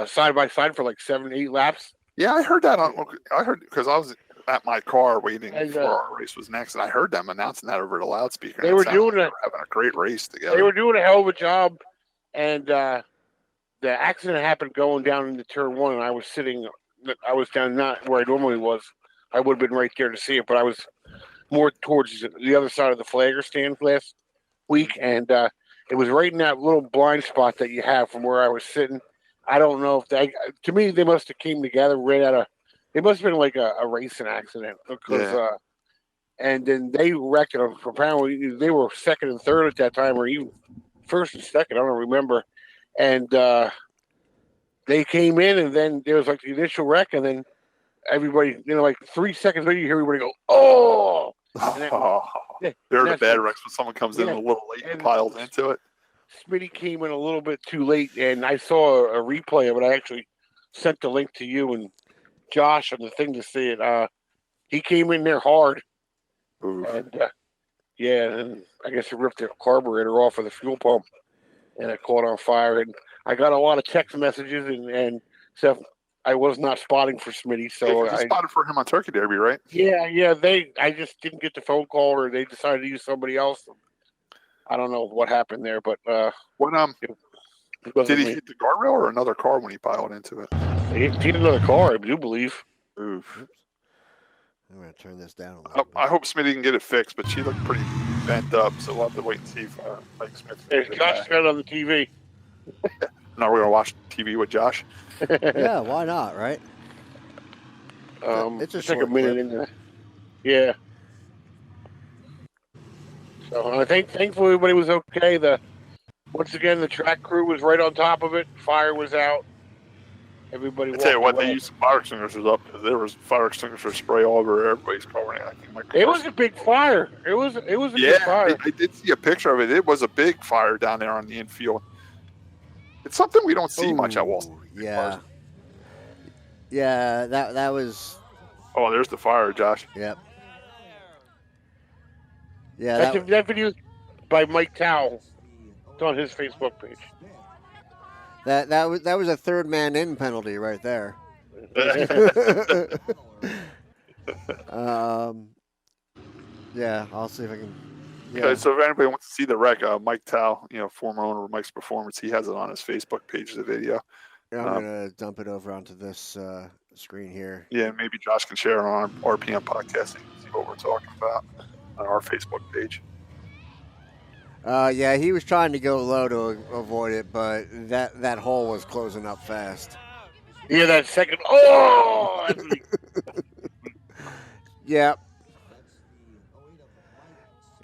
[SPEAKER 4] side by side for like 7-8 laps.
[SPEAKER 3] Yeah, I heard that. I heard because I was at my car waiting
[SPEAKER 4] And,
[SPEAKER 3] for our race was next, and I heard them announcing that over the loudspeaker.
[SPEAKER 4] They
[SPEAKER 3] and it
[SPEAKER 4] were
[SPEAKER 3] sounded
[SPEAKER 4] doing
[SPEAKER 3] like
[SPEAKER 4] it.
[SPEAKER 3] they were having a great race together.
[SPEAKER 4] They were doing a hell of a job, and the accident happened going down into turn one, and I was down not where I normally was. I would have been right there to see it, but I was more towards the other side of the flagger stand last week, and it was right in that little blind spot that you have from where I was sitting. I don't know if to me, they must have came together right out of, it must have been like a racing accident because, and then they wrecked it. Apparently, they were second and third at that time, or even first and second. I don't remember. And they came in, and then there was like the initial wreck, and then everybody, like 3 seconds later, you hear everybody go, "Oh!"
[SPEAKER 3] They're the bad wrecks when someone comes in a little late and piles into it.
[SPEAKER 4] Smitty came in a little bit too late, and I saw a replay of it. I actually sent the link to you and Josh on the thing to see it. He came in there hard, and and I guess he ripped the carburetor off of the fuel pump, and it caught on fire. And I got a lot of text messages and stuff. I was not spotting for Smitty, so
[SPEAKER 3] I spotted for him on Turkey Derby, right?
[SPEAKER 4] Yeah. I just didn't get the phone call, or they decided to use somebody else. I don't know what happened there, but
[SPEAKER 3] did he hit the guardrail or another car when he piled into it?
[SPEAKER 4] He hit another car, I do believe.
[SPEAKER 3] Oof.
[SPEAKER 5] I'm going to turn this down a little bit.
[SPEAKER 3] I hope Smitty can get it fixed, but she looked pretty bent up, so we'll have to wait and see if Mike Smith.
[SPEAKER 4] Hey, Josh got it on the TV.
[SPEAKER 3] Now we're going to watch TV with Josh.
[SPEAKER 5] Yeah, why not, right? It's a
[SPEAKER 4] like a
[SPEAKER 5] short
[SPEAKER 4] minute
[SPEAKER 5] clip.
[SPEAKER 4] in there. Yeah. So I think thankfully everybody was okay. Once again, the track crew was right on top of it. Fire was out. Everybody.
[SPEAKER 3] I tell you what,
[SPEAKER 4] away.
[SPEAKER 3] they used some fire extinguishers up because there was fire extinguisher spray all over everybody's car.
[SPEAKER 4] It was a big fire. It was a big fire.
[SPEAKER 3] I did see a picture of it. It was a big fire down there on the infield. It's something we don't see much at Wall Stadium.
[SPEAKER 5] Yeah. Yeah, that was.
[SPEAKER 3] Oh, there's the fire, Josh.
[SPEAKER 5] Yep. Yeah,
[SPEAKER 4] that video by Mike Towell. It's on his Facebook page.
[SPEAKER 5] that was a third man in penalty right there. Yeah, I'll see if I can. Yeah.
[SPEAKER 3] Okay, so if anybody wants to see the wreck, Mike Towell, former owner of Mike's Performance, he has it on his Facebook page, the video.
[SPEAKER 5] Yeah, I'm going to dump it over onto this screen here.
[SPEAKER 3] Yeah, maybe Josh can share it on our RPM podcast so you can see what we're talking about on our Facebook page.
[SPEAKER 5] Yeah, he was trying to go low to avoid it, but that hole was closing up fast.
[SPEAKER 4] Yeah, that second. Oh!
[SPEAKER 5] Yeah.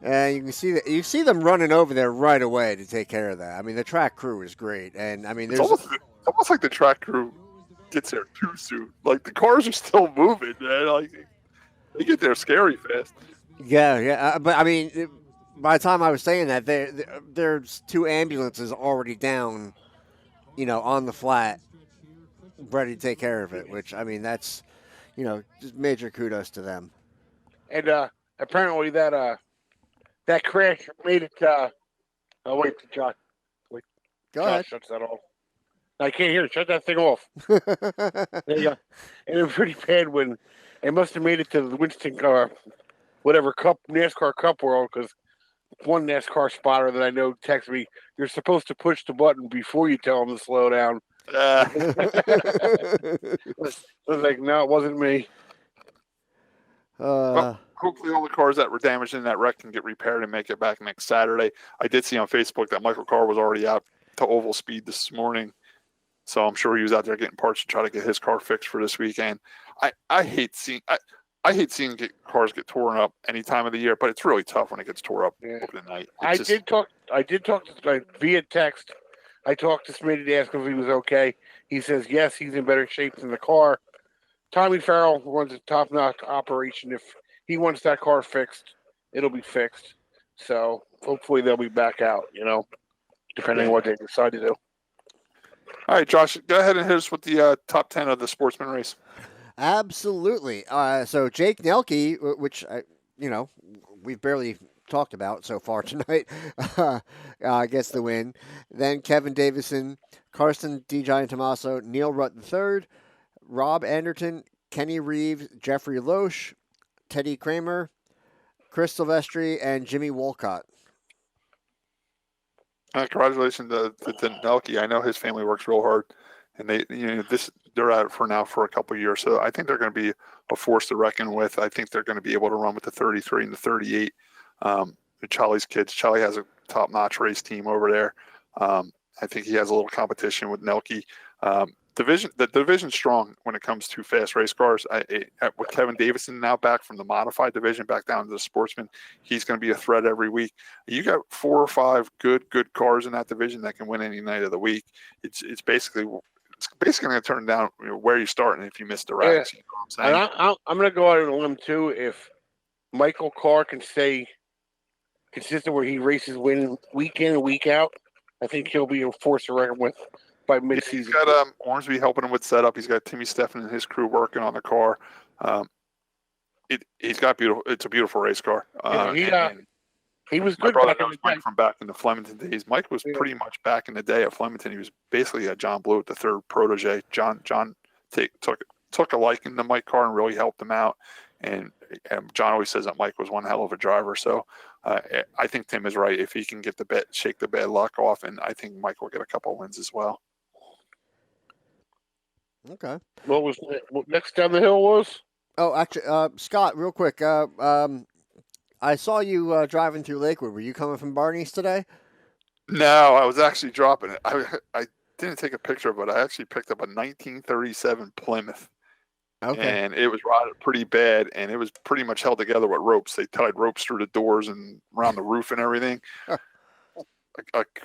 [SPEAKER 5] And you see them running over there right away to take care of that. I mean, the track crew is great, and I mean,
[SPEAKER 3] It's almost like the track crew gets there too soon. Like the cars are still moving, man. Like they get there scary fast.
[SPEAKER 5] yeah. But I mean, by the time I was saying that, there's 2 ambulances already down, on the flat, ready to take care of it. Which I mean, that's just major kudos to them.
[SPEAKER 4] And apparently that crash made it. Oh wait, Josh. Wait,
[SPEAKER 5] Go
[SPEAKER 4] Josh
[SPEAKER 5] ahead.
[SPEAKER 4] shuts that off. I can't hear it. Shut that thing off. There you go. And it was pretty bad when it must have made it to the Winston whatever Cup NASCAR Cup World, because one NASCAR spotter that I know texted me, "You're supposed to push the button before you tell them to slow down." I was like, no, it wasn't me.
[SPEAKER 3] Well, hopefully all the cars that were damaged in that wreck can get repaired and make it back next Saturday. I did see on Facebook that Michael Carr was already out to oval speed this morning, so I'm sure he was out there getting parts to try to get his car fixed for this weekend. I hate seeing cars get torn up any time of the year, but it's really tough when it gets torn up over the night. I did talk to via text. I talked to Smitty to ask him if he was okay. He says yes, he's in better shape than the car. Tommy Farrell runs a top-notch operation. If he wants that car fixed, it'll be fixed. So hopefully they'll be back out, depending on what they decide to do. All right, Josh, go ahead and hit us with the top 10 of the Sportsman race.
[SPEAKER 5] Absolutely. So Jake Nelke, which, we've barely talked about so far tonight, gets the win. Then Kevin Davison, Carson DiGiantomaso, Neil Rutt III, Rob Anderton, Kenny Reeves, Jeffrey Loesch, Teddy Kramer, Chris Silvestri, and Jimmy Wolcott.
[SPEAKER 3] Congratulations to Nelke. I know his family works real hard, and they're at it for a couple of years. So I think they're going to be a force to reckon with. I think they're going to be able to run with the 33 and the 38. Charlie's kids. Charlie has a top-notch race team over there. I think he has a little competition with Nelke. The division's strong when it comes to fast race cars. With Kevin Davison now back from the modified division back down to the Sportsman, he's going to be a threat every week. You got 4 or 5 good cars in that division that can win any night of the week. It's basically going to turn down where you start and if you miss the race.
[SPEAKER 4] Yeah.
[SPEAKER 3] You know what I'm saying?
[SPEAKER 4] And I'm going to go out on a limb too. If Michael Carr can stay consistent where he races win week in and week out, I think he'll be a force to reckon with by mid-season.
[SPEAKER 3] He's got Ormsby helping him with setup. He's got Timmy Steffen and his crew working on the car. He's got beautiful. It's a beautiful race car.
[SPEAKER 4] He was
[SPEAKER 3] my
[SPEAKER 4] good.
[SPEAKER 3] brother knows Mike from back in the Flemington days. Mike was pretty much back in the day at Flemington. He was basically a John Blewett, the third protege. John took a liking to Mike Carr and really helped him out. And John always says that Mike was one hell of a driver. So I think Tim is right. If he can shake the bad luck off, and I think Mike will get a couple of wins as well.
[SPEAKER 5] Okay.
[SPEAKER 4] What next down the hill was?
[SPEAKER 5] Oh, actually, Scott, real quick. I saw you driving through Lakewood. Were you coming from Barney's today?
[SPEAKER 3] No, I was actually dropping it. I didn't take a picture of it. I actually picked up a 1937 Plymouth.
[SPEAKER 5] Okay.
[SPEAKER 3] And it was rotted pretty bad, and it was pretty much held together with ropes. They tied ropes through the doors and around the roof and everything.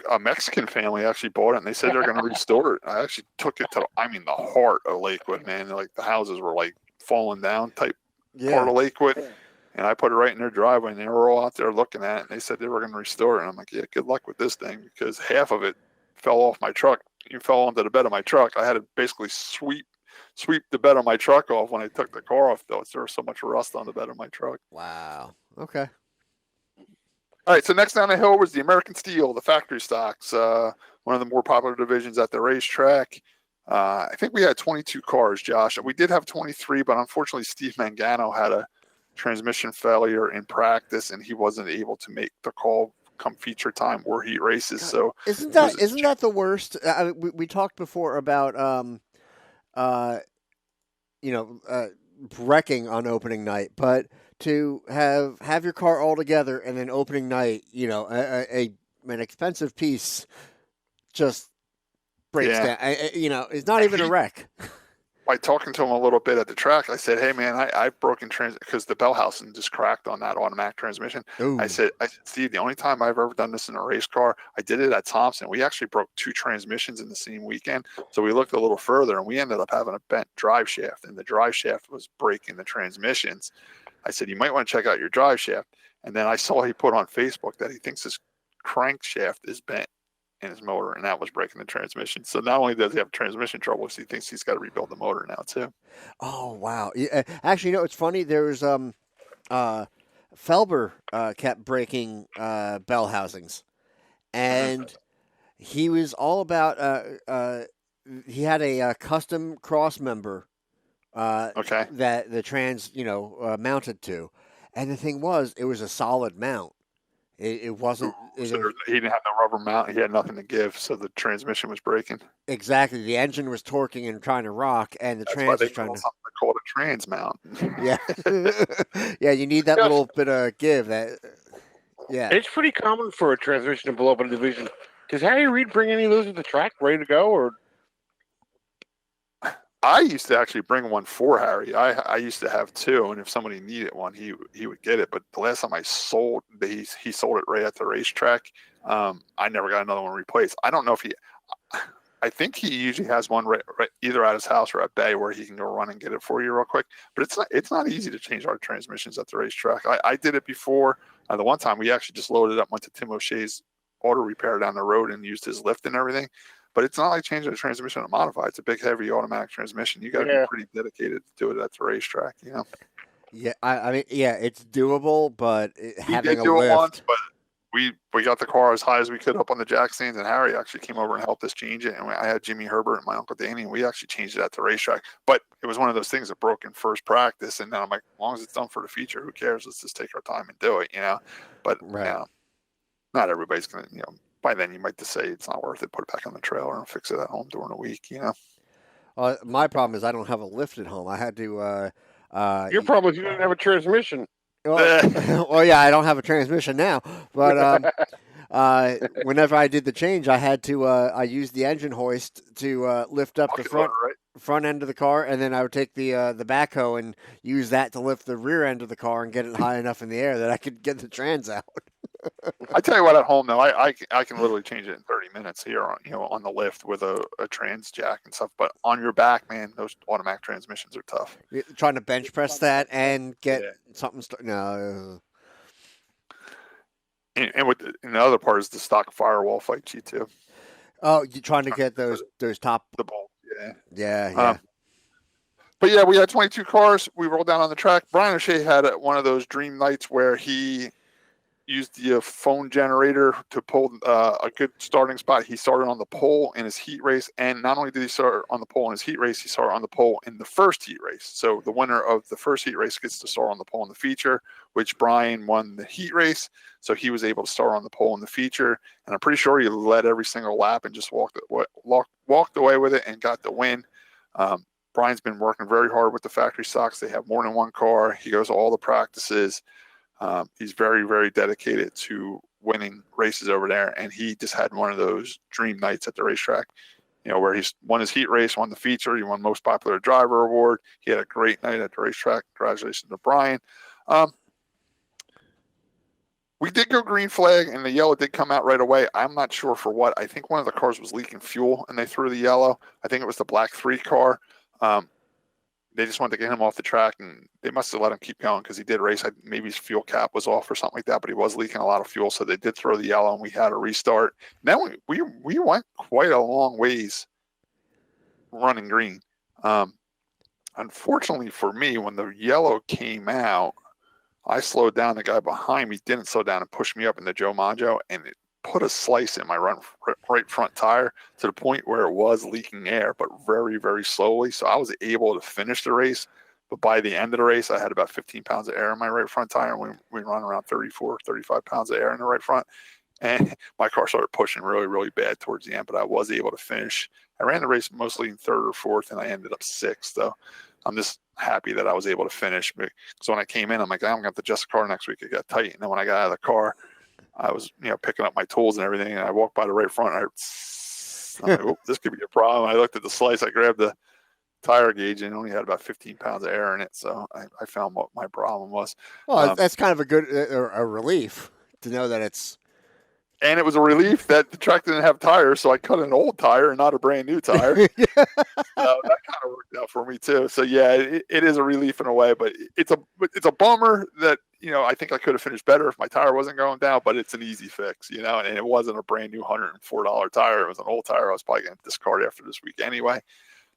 [SPEAKER 3] A Mexican family actually bought it, and they said they're going to restore it. I actually took it to, the heart of Lakewood, man. Like the houses were like falling down type part of Lakewood. And I put it right in their driveway, and they were all out there looking at it, and they said they were going to restore it. And I'm like, yeah, good luck with this thing, because half of it fell off my truck. It fell onto the bed of my truck. I had to basically sweep the bed of my truck off when I took the car off, though. There was so much rust on the bed of my truck.
[SPEAKER 5] Wow. Okay.
[SPEAKER 3] All right, so next down the hill was the American Steel, the factory stocks, one of the more popular divisions at the racetrack. I think we had 22 cars, Josh. We did have 23, but unfortunately Steve Mangano had a transmission failure in practice, and he wasn't able to make the call come feature time or heat races. So
[SPEAKER 5] isn't that the worst? We talked before about wrecking on opening night, but to have your car all together and then opening night, an expensive piece just breaks down. It's not even a wreck.
[SPEAKER 3] by talking to him a little bit at the track, I said, "Hey man, I've broken because the bell housing just cracked on that automatic transmission."
[SPEAKER 5] Ooh.
[SPEAKER 3] I said, "Steve, the only time I've ever done this in a race car, I did it at Thompson. We actually broke 2 transmissions in the same weekend. So we looked a little further, and we ended up having a bent drive shaft, and the drive shaft was breaking the transmissions." I said, "You might want to check out your drive shaft." And then I saw he put on Facebook that he thinks his crankshaft is bent in his motor, and that was breaking the transmission. So not only does he have transmission troubles, he thinks he's got to rebuild the motor now too.
[SPEAKER 5] Oh wow! Yeah, actually, it's funny. There was Felber kept breaking bell housings, and he was all about. He had a custom cross member
[SPEAKER 3] Okay.
[SPEAKER 5] that the trans mounted to, and the thing was, it was a solid mount. It wasn't.
[SPEAKER 3] So he didn't have no rubber mount. He had nothing to give, so the transmission was breaking.
[SPEAKER 5] Exactly. The engine was torquing and trying to rock, and the trans was trying to.
[SPEAKER 3] Something called a trans mount.
[SPEAKER 5] Yeah, yeah. You need that little bit of give. That. Yeah.
[SPEAKER 4] It's pretty common for a transmission to blow up in a division. Does Harry Reid bring any of those to the track ready to go, or?
[SPEAKER 3] I used to actually bring one for Harry. I used to have 2, and if somebody needed one, he would get it. But the last time I sold, he sold it right at the racetrack. I never got another one replaced. I don't know if I think he usually has one right either at his house or at Bay where he can go run and get it for you real quick. But it's not easy to change our transmissions at the racetrack. I did it before. The one time we actually just loaded up, went to Tim O'Shea's auto repair down the road and used his lift and everything. But it's not like changing a transmission to modify. It's a big, heavy automatic transmission. You got to be pretty dedicated to do it at the racetrack,
[SPEAKER 5] Yeah, I mean, yeah, it's doable, but having a
[SPEAKER 3] do
[SPEAKER 5] lift.
[SPEAKER 3] It once, but we got the car as high as we could up on the jack stands, and Harry actually came over and helped us change it. And I had Jimmy Herbert and my Uncle Danny, and we actually changed it at the racetrack. But it was one of those things that broke in first practice, and then I'm like, as long as it's done for the feature, who cares? Let's just take our time and do it, But not everybody's gonna, by then you might just say it's not worth it, put it back on the trailer and fix it at home during the week,
[SPEAKER 5] My problem is I don't have a lift at home. I had to.
[SPEAKER 4] Your problem is you didn't have a transmission.
[SPEAKER 5] Well, yeah, I don't have a transmission now, but whenever I did the change, I had to. I used the engine hoist to lift up the front end of the car, and then I would take the backhoe and use that to lift the rear end of the car and get it high enough in the air that I could get the trans out.
[SPEAKER 3] I tell you what, at home though, I can literally change it in 30 minutes here on the lift with a trans jack and stuff. But on your back, man, those automatic transmissions are tough.
[SPEAKER 5] You're trying to bench press that and get something. No.
[SPEAKER 3] And the other part is the stock firewall fight you too.
[SPEAKER 5] Oh, you're trying to get those top.
[SPEAKER 3] The bolt,
[SPEAKER 5] yeah.
[SPEAKER 3] But yeah, we had 22 cars. We rolled down on the track. Brian O'Shea had one of those dream nights where he used the phone generator to pull a good starting spot. He started on the pole in his heat race, and not only did he start on the pole in his heat race, he started on the pole in the first heat race. So the winner of the first heat race gets to start on the pole in the feature, which Brian won the heat race, so he was able to start on the pole in the feature. And I'm pretty sure he led every single lap and just walked away with it and got the win. Brian's been working very hard with the factory stocks. They have more than one car. He goes to all the practices. He's very, very dedicated to winning races over there, and he just had one of those dream nights at the racetrack, where he's won his heat race, won the feature, he won most popular driver award. He had a great night at the racetrack. Congratulations to Brian. We did go green flag, and the yellow did come out right away. I'm not sure for what. I think one of the cars was leaking fuel, and they threw the yellow. I think it was the black 3 car. They just wanted to get him off the track, and they must have let him keep going because he did race. Maybe his fuel cap was off or something like that, but he was leaking a lot of fuel, so they did throw the yellow, and we had a restart. Then we went quite a long ways running green. Unfortunately for me, when the yellow came out, I slowed down. The guy behind me didn't slow down and push me up in the Joe Maggio, and it put a slice in my right front tire to the point where it was leaking air, but very, very slowly. So I was able to finish the race. But by the end of the race, I had about 15 pounds of air in my right front tire. And we run around 34, 35 pounds of air in the right front. And my car started pushing really, really bad towards the end, but I was able to finish. I ran the race mostly in 3rd or 4th, and I ended up 6th. So I'm just happy that I was able to finish. Because when I came in, I'm like, I'm going to have to adjust the car next week. It got tight. And then when I got out of the car, I was, picking up my tools and everything, and I walked by the right front. I'm like, oh, this could be a problem. I looked at the slice. I grabbed the tire gauge and only had about 15 pounds of air in it. So I found what my problem was.
[SPEAKER 5] Well, that's kind of a good a relief to know that it's.
[SPEAKER 3] And it was a relief that the track didn't have tires, so I cut an old tire and not a brand new tire. So that kind of worked out for me too. So yeah, it is a relief in a way, but it's a bummer that, you know, I think I could have finished better if my tire wasn't going down, but it's an easy fix, you know, and it wasn't a brand new $104 tire. It was an old tire I was probably going to discard after this week anyway.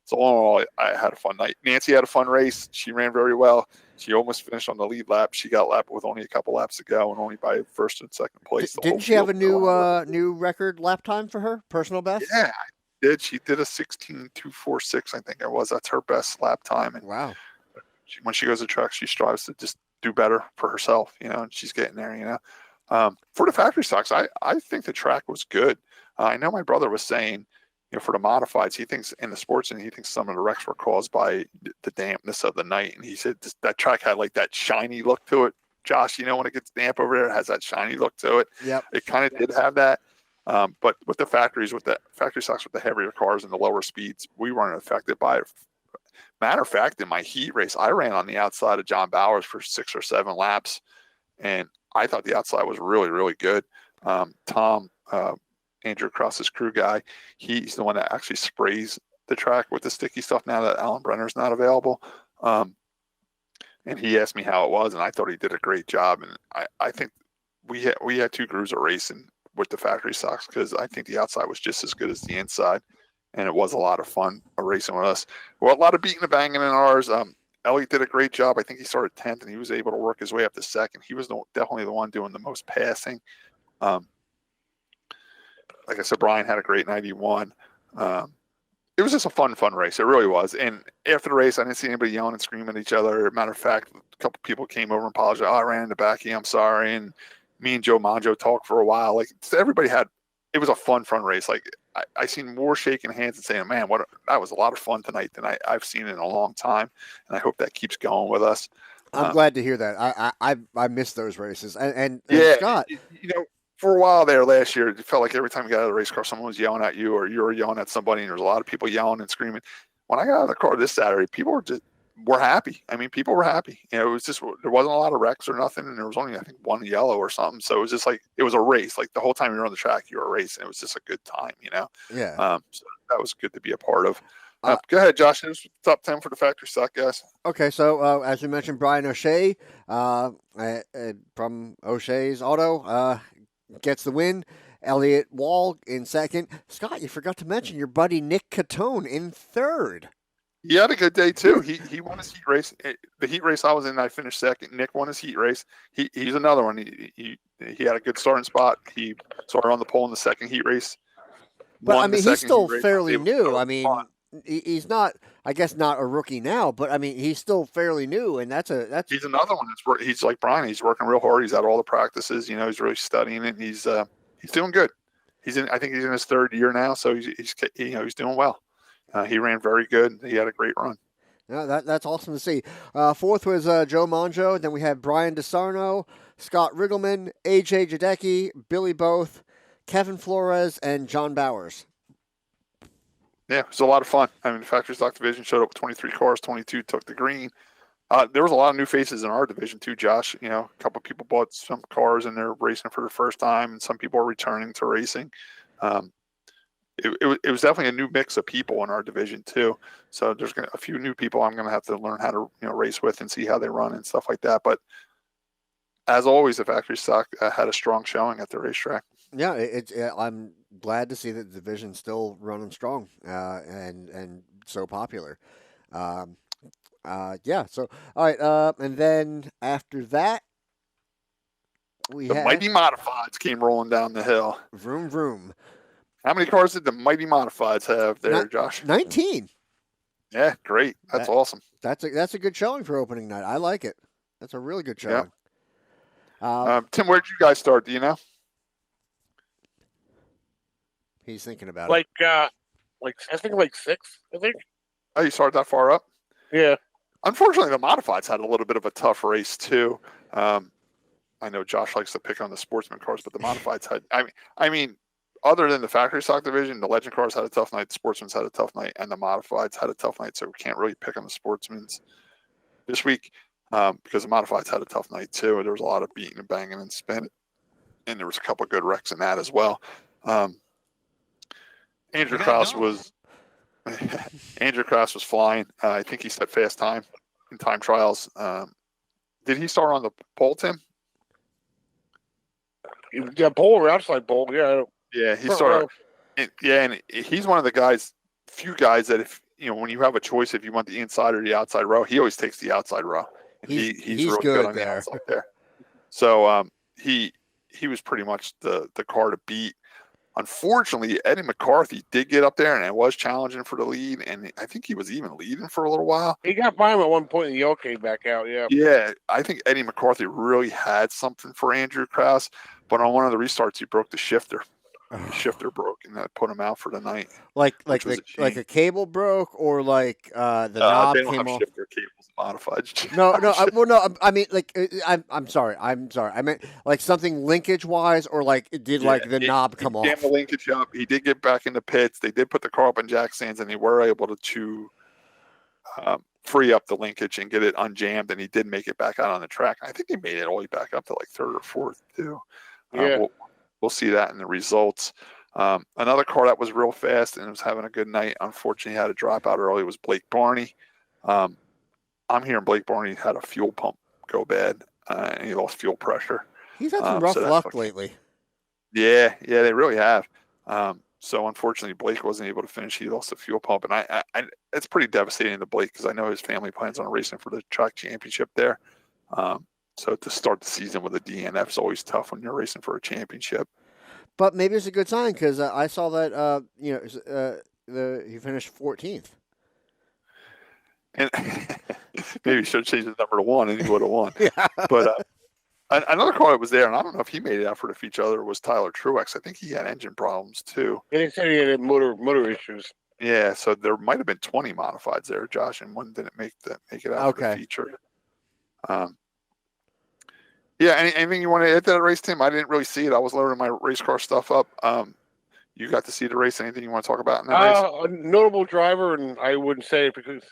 [SPEAKER 3] So all in all, I had a fun night. Nancy had a fun race. She ran very well. She almost finished on the lead lap. She got lapped with only a couple laps to go and only by first and second place.
[SPEAKER 5] Didn't she have a new record lap time for her personal best?
[SPEAKER 3] Yeah, I did. She did a 16:246, I think it was. That's her best lap time. And
[SPEAKER 5] wow.
[SPEAKER 3] When she goes to track, she strives to just do better for herself, you know, and she's getting there, you know. For the factory stocks, I think the track was good. I know my brother was saying, you know, for the modifieds, he thinks in the Sportsman, he thinks some of the wrecks were caused by the dampness of the night. And he said that track had like that shiny look to it. Josh, you know, when it gets damp over there, it has that shiny look to it.
[SPEAKER 5] Yep.
[SPEAKER 3] It kind of did have that. But with the factory stocks with the heavier cars and the lower speeds, we weren't affected by it. Matter of fact, in my heat race, I ran on the outside of John Bowers for 6 or 7 laps, and I thought the outside was really, really good. Tom, Andrew Cross's crew guy, he's the one that actually sprays the track with the sticky stuff now that Alan Brenner's not available. And he asked me how it was, and I thought he did a great job. And I think we had 2 crews of racing with the factory stocks because I think the outside was just as good as the inside. And it was a lot of fun racing with us. Well, a lot of beating and banging in ours. Elliot did a great job. I think he started 10th, and he was able to work his way up to 2nd. He was definitely the one doing the most passing. Like I said, Brian had a great 91. It was just a fun race. It really was. And after the race, I didn't see anybody yelling and screaming at each other. Matter of fact, a couple people came over and apologized. Oh, I ran in the back of you. I'm sorry. And me and Joe Manjo talked for a while. Like, everybody it was a fun race. Like, I seen more shaking hands and saying, man, that was a lot of fun tonight than I've seen in a long time. And I hope that keeps going with us.
[SPEAKER 5] I'm glad to hear that. I missed those races. And
[SPEAKER 3] yeah,
[SPEAKER 5] Scott,
[SPEAKER 3] you know, for a while there last year, it felt like every time you got out of the race car, someone was yelling at you or you were yelling at somebody, and there was a lot of people yelling and screaming. When I got out of the car this Saturday, people were happy. I mean, people were happy. You know, it was just, there wasn't a lot of wrecks or nothing, and there was only, I think, 1 yellow or something. So it was just like, it was a race. Like, the whole time you were on the track, you were racing. It was just a good time, you know?
[SPEAKER 5] Yeah.
[SPEAKER 3] So that was good to be a part of. Go ahead, Josh. It was top 10 for the factory stock, guys.
[SPEAKER 5] Okay, so as you mentioned, Brian O'Shea from O'Shea's Auto gets the win. Elliott Wall in second. Scott, you forgot to mention your buddy Nick Catone in third.
[SPEAKER 3] He had a good day too. He won his heat race. The heat race I was in, I finished second. Nick won his heat race. He's another one. He had a good starting spot. He started on the pole in the second heat race.
[SPEAKER 5] But I mean, he's still fairly new. I mean, he's not. I guess not a rookie now, but I mean, he's still fairly new, and that's.
[SPEAKER 3] He's another one he's like Brian. He's working real hard. He's at all the practices. You know, he's really studying it. He's doing good. I think he's in his 3rd year now, so he's doing well. He ran very good. He had a great run.
[SPEAKER 5] Yeah, that's awesome to see. 4th was Joe Manjo. Then we had Brian DeSarno, Scott Riggleman, AJ Jadecki, Billy Both, Kevin Flores, and John Bowers.
[SPEAKER 3] Yeah, it was a lot of fun. I mean, the factory stock division showed up with 23 cars, 22 took the green. There was a lot of new faces in our division too, Josh. You know, a couple of people bought some cars and they're racing for the first time, and some people are returning to racing. It was definitely a new mix of people in our division too. So there's a few new people I'm going to have to learn how to race with and see how they run and stuff like that. But as always, the factory stock had a strong showing at the racetrack.
[SPEAKER 5] Yeah, I'm glad to see that the division's still running strong and so popular. Yeah. So all right, and then after that, the
[SPEAKER 3] Mighty Modifieds came rolling down the hill.
[SPEAKER 5] Vroom vroom.
[SPEAKER 3] How many cars did the Mighty Modifieds have there, Josh?
[SPEAKER 5] 19.
[SPEAKER 3] Yeah, great. That's awesome.
[SPEAKER 5] That's a good showing for opening night. I like it. That's a really good showing.
[SPEAKER 3] Yeah. Tim, where did you guys start? Do you know?
[SPEAKER 5] He's thinking about it.
[SPEAKER 4] I think like 6. I think.
[SPEAKER 3] Oh, you started that far up?
[SPEAKER 4] Yeah.
[SPEAKER 3] Unfortunately, the Modifieds had a little bit of a tough race too. I know Josh likes to pick on the Sportsman cars, but the Modifieds had. I mean, other than the factory stock division, the legend cars had a tough night, the Sportsman's had a tough night, and the modifieds had a tough night. So we can't really pick on the Sportsman's this week because the modifieds had a tough night too. There was a lot of beating and banging and spinning, and there was a couple of good wrecks in that as well. Andrew Krause was flying. I think he set fast time in time trials. Did he start on the pole, Tim?
[SPEAKER 4] Yeah, pole or outside pole. Yeah.
[SPEAKER 3] Yeah, he started. And he's one of the few guys that if when you have a choice, if you want the inside or the outside row, he always takes the outside row. And he's really good on the outside there. So he was pretty much the car to beat. Unfortunately, Eddie McCarthy did get up there and was challenging for the lead, and I think he was even leading for a little while.
[SPEAKER 4] He got by him at one point, and the yellow came back out. Yeah.
[SPEAKER 3] Yeah, I think Eddie McCarthy really had something for Andrew Krause, but on one of the restarts, he broke the shifter. The shifter broke, and that put him out for the night.
[SPEAKER 5] Like a cable broke, or like the knob
[SPEAKER 3] they don't
[SPEAKER 5] came
[SPEAKER 3] have
[SPEAKER 5] off.
[SPEAKER 3] Shifter cables modified.
[SPEAKER 5] I'm sorry. I meant like something linkage wise, or like the knob come off.
[SPEAKER 3] He jammed the linkage up. He did get back into pits. They did put the car up in jack stands, and they were able to free up the linkage and get it unjammed. And he did make it back out on the track. I think he made it all the way back up to like third or fourth too.
[SPEAKER 4] Yeah.
[SPEAKER 3] We'll see that in the results. Another car that was real fast and was having a good night, unfortunately had to drop out early, was Blake Barney. I'm hearing Blake Barney had a fuel pump go bad, and he lost fuel pressure.
[SPEAKER 5] He's had some rough luck lately.
[SPEAKER 3] Yeah, they really have. So unfortunately, Blake wasn't able to finish. He lost the fuel pump, and I it's pretty devastating to Blake because I know his family plans on racing for the track championship there. So to start the season with a DNF is always tough when you're racing for a championship.
[SPEAKER 5] But maybe it's a good sign because I saw that he finished 14th.
[SPEAKER 3] And maybe he should have changed his number to 1 and he would have won.
[SPEAKER 5] Yeah.
[SPEAKER 3] But another car that was there, and I don't know if he made it out for the feature other, was Tyler Truex. I think he had engine problems too.
[SPEAKER 4] And they said he had motor issues.
[SPEAKER 3] Yeah, so there might have been 20 modifieds there, Josh, and one didn't make it out for the feature. Yeah, anything you want to add to that race, Tim? I didn't really see it. I was loading my race car stuff up. You got to see the race. Anything you want to talk about in that race?
[SPEAKER 4] A notable driver, and I wouldn't say it because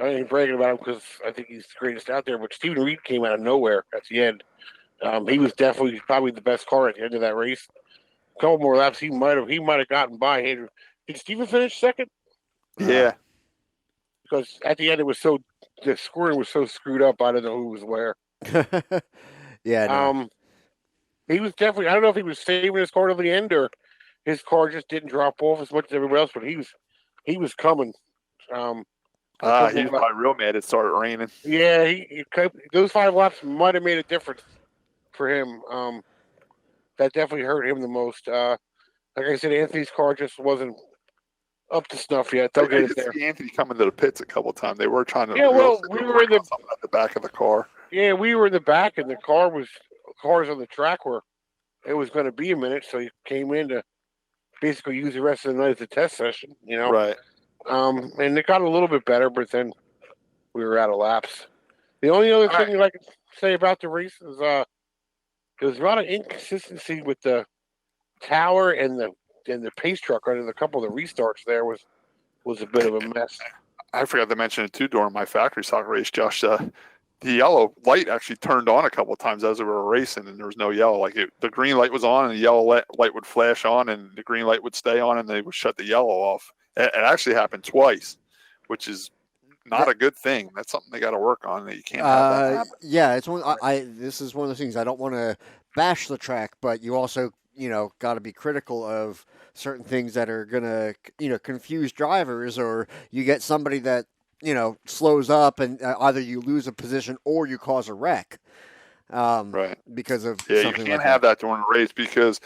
[SPEAKER 4] I ain't bragging about him because I think he's the greatest out there, but Steven Reed came out of nowhere at the end. He was definitely probably the best car at the end of that race. A couple more laps, he might have gotten by. Did Steven finish second?
[SPEAKER 3] Yeah.
[SPEAKER 4] Because at the end the scoring was so screwed up, I don't know who was where.
[SPEAKER 5] Yeah. No.
[SPEAKER 4] He was definitely. I don't know if he was saving his car to the end or his car just didn't drop off as much as everybody else, but he was coming.
[SPEAKER 3] He was probably real mad. It started raining.
[SPEAKER 4] Yeah, those 5 laps might have made a difference for him. That definitely hurt him the most. Like I said, Anthony's car just wasn't up to snuff yet. They'll get it there.
[SPEAKER 3] See Anthony coming to the pits a couple of times. They were trying to.
[SPEAKER 4] Yeah, well, we were in
[SPEAKER 3] at the back of the car.
[SPEAKER 4] Yeah, we were in the back, and the cars on the track where it was going to be a minute, so he came in to basically use the rest of the night as a test session,
[SPEAKER 3] Right.
[SPEAKER 4] And it got a little bit better, but then we were out of laps. The only other thing I can say about the race is there was a lot of inconsistency with the tower and the pace truck under a couple of the restarts. There was a bit of a mess.
[SPEAKER 3] I forgot to mention it too during my factory stock race, Josh. The yellow light actually turned on a couple of times as we were racing, and there was no yellow. Like the green light was on, and the yellow light would flash on, and the green light would stay on, and they would shut the yellow off. It actually happened twice, which is not a good thing. That's something they got to work on. That you can't have that happen.
[SPEAKER 5] Yeah, it's one. This is one of those things. I don't want to bash the track, but you also got to be critical of certain things that are gonna confuse drivers, or you get somebody that slows up and either you lose a position or you cause a wreck.
[SPEAKER 3] Right.
[SPEAKER 5] Because of
[SPEAKER 3] you
[SPEAKER 5] something
[SPEAKER 3] can't
[SPEAKER 5] like
[SPEAKER 3] have that during a race because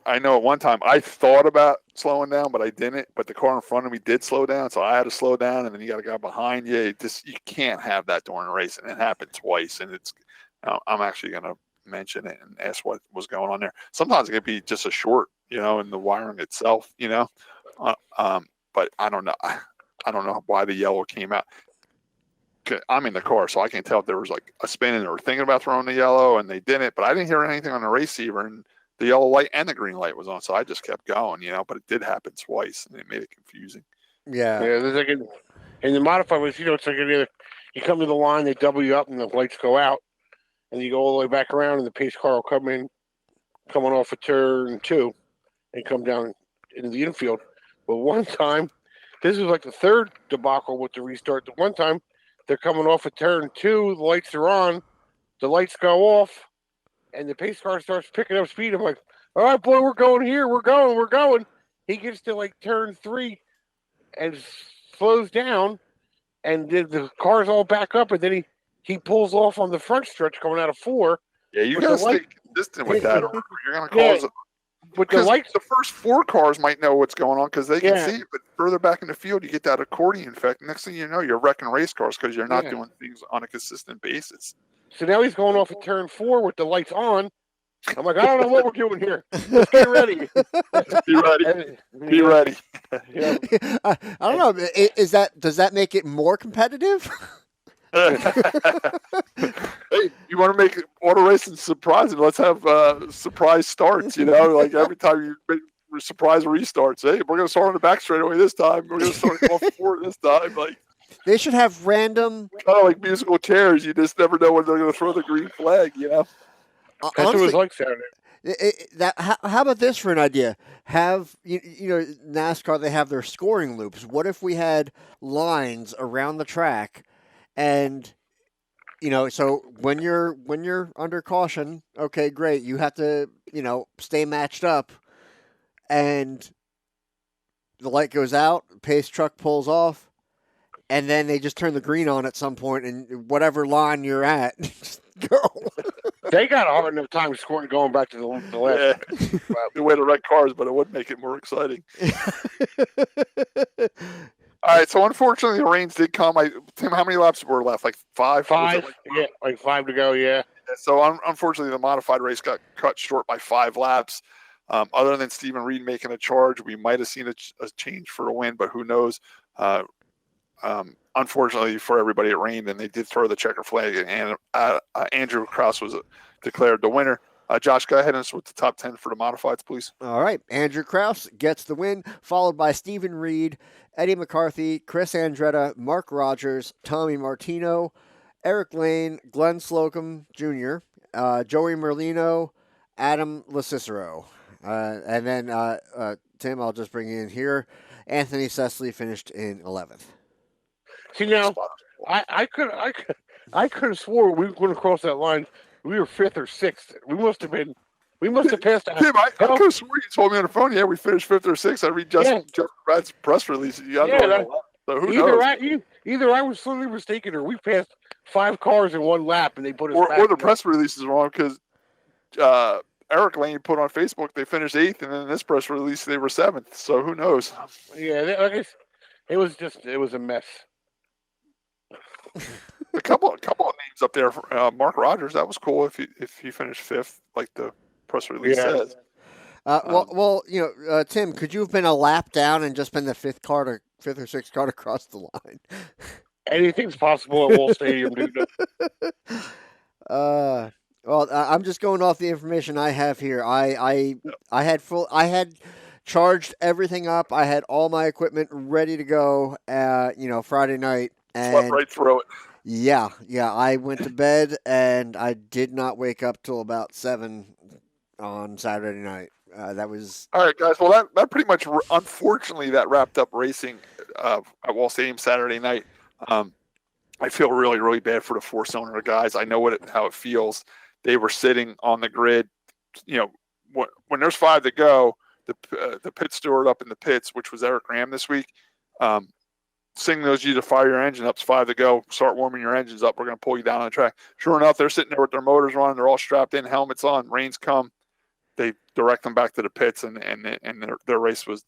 [SPEAKER 3] I know at one time I thought about slowing down, but I didn't. But the car in front of me did slow down, so I had to slow down, and then you got a guy behind you. You can't have that during a race, and it happened twice. And I'm actually going to mention it and ask what was going on there. Sometimes it could be just a short, in the wiring itself, but I don't know. I don't know why the yellow came out. I'm in the car, so I can't tell if there was like a spin and they were thinking about throwing the yellow and they didn't, but I didn't hear anything on the receiver. And the yellow light and the green light was on. So I just kept going, but it did happen twice, and it made it confusing.
[SPEAKER 5] Yeah.
[SPEAKER 4] Yeah, there's like in the modified was, it's like you come to the line, they double you up, and the lights go out, and you go all the way back around, and the pace car will coming off of turn 2, and come down into the infield. But one time, this was like the third debacle with the restart. The one time, they're coming off of turn 2, the lights are on, the lights go off, and the pace car starts picking up speed. I'm like, all right, boy, we're going here, we're going. He gets to like turn 3 and slows down, and the car's all back up, and then he pulls off on the front stretch coming out of 4.
[SPEAKER 3] Yeah, you got to stay consistent with that, or you're going to cause
[SPEAKER 4] Because
[SPEAKER 3] the first 4 cars might know what's going on because they can see it, but further back in the field, you get that accordion effect. Next thing you know, you're wrecking race cars because you're not doing things on a consistent basis.
[SPEAKER 4] So now he's going off at turn 4 with the lights on. I'm like, I don't know what we're doing here. Let's get ready.
[SPEAKER 3] Be ready. Be ready.
[SPEAKER 4] Yeah.
[SPEAKER 5] I don't know. Does that make it more competitive?
[SPEAKER 3] Hey, you want to make auto racing surprising? Let's have surprise starts. Like every time you make surprise restarts. Hey, we're going to start on the back straightaway this time. We're going to start off forward this time. Like
[SPEAKER 5] they should have random,
[SPEAKER 3] kind of like musical chairs. You just never know when they're going to throw the green flag.
[SPEAKER 4] That's what it was like Saturday.
[SPEAKER 5] How about this for an idea? Have NASCAR? They have their scoring loops. What if we had lines around the track, and so when you're under caution, okay, great, you have to stay matched up, and the light goes out, pace truck pulls off, and then they just turn the green on at some point, and whatever line you're at, just go.
[SPEAKER 4] They got a hard enough time scoring going back to the left.
[SPEAKER 3] Yeah. The way to wreck cars, but it would make it more exciting. All right, so unfortunately the rains did come. Tim, how many laps were left? Like 5?
[SPEAKER 4] 5, like 5 to go, yeah.
[SPEAKER 3] So unfortunately the modified race got cut short by 5 laps. Other than Stephen Reed making a charge, we might have seen a change for a win, but who knows? Unfortunately for everybody, it rained, and they did throw the checker flag, and Andrew Krause was declared the winner. Josh, go ahead and with the top 10 for the modifieds, please.
[SPEAKER 5] All right. Andrew Krause gets the win, followed by Stephen Reed, Eddie McCarthy, Chris Andretta, Mark Rogers, Tommy Martino, Eric Lane, Glenn Slocum Jr., Joey Merlino, Adam LaCicero. And then, Tim, I'll just bring you in here. Anthony Cecily finished in 11th.
[SPEAKER 4] See, now, I could have swore we went across that line. We were 5th or 6th. We must have passed out.
[SPEAKER 3] Tim, I could have sworn you told me on the phone, we finished 5th or 6th. I read Justin Brad's press release. So who knows?
[SPEAKER 4] Either I was totally mistaken, or we passed 5 cars in one lap, and they put us back.
[SPEAKER 3] Or the press release is wrong, because Eric Lane put on Facebook they finished 8th, and then in this press release they were 7th. So who knows?
[SPEAKER 4] Yeah, it was a mess.
[SPEAKER 3] A couple of names up there. Mark Rogers, that was cool. If he finished 5th, like the press release says.
[SPEAKER 5] Tim, could you have been a lap down and just been the 5th or 6th car across the line?
[SPEAKER 4] Anything's possible at Wall Stadium, dude.
[SPEAKER 5] Well, I'm just going off the information I have here. I had charged everything up. I had all my equipment ready to go. Friday night. And
[SPEAKER 3] slept right through it.
[SPEAKER 5] Yeah. I went to bed and I did not wake up till about 7 on Saturday night. That was
[SPEAKER 3] all right, guys. Well, that pretty much, unfortunately, that wrapped up racing at Wall Stadium Saturday night. I feel really, really bad for the 4-cylinder guys. I know how it feels. They were sitting on the grid. When there's 5 to go, the pit steward up in the pits, which was Eric Graham this week, signals you to fire your engine up. It's 5 to go. Start warming your engines up. We're going to pull you down on the track. Sure enough, they're sitting there with their motors running. They're all strapped in, helmets on. Rains come. They direct them back to the pits, and their race was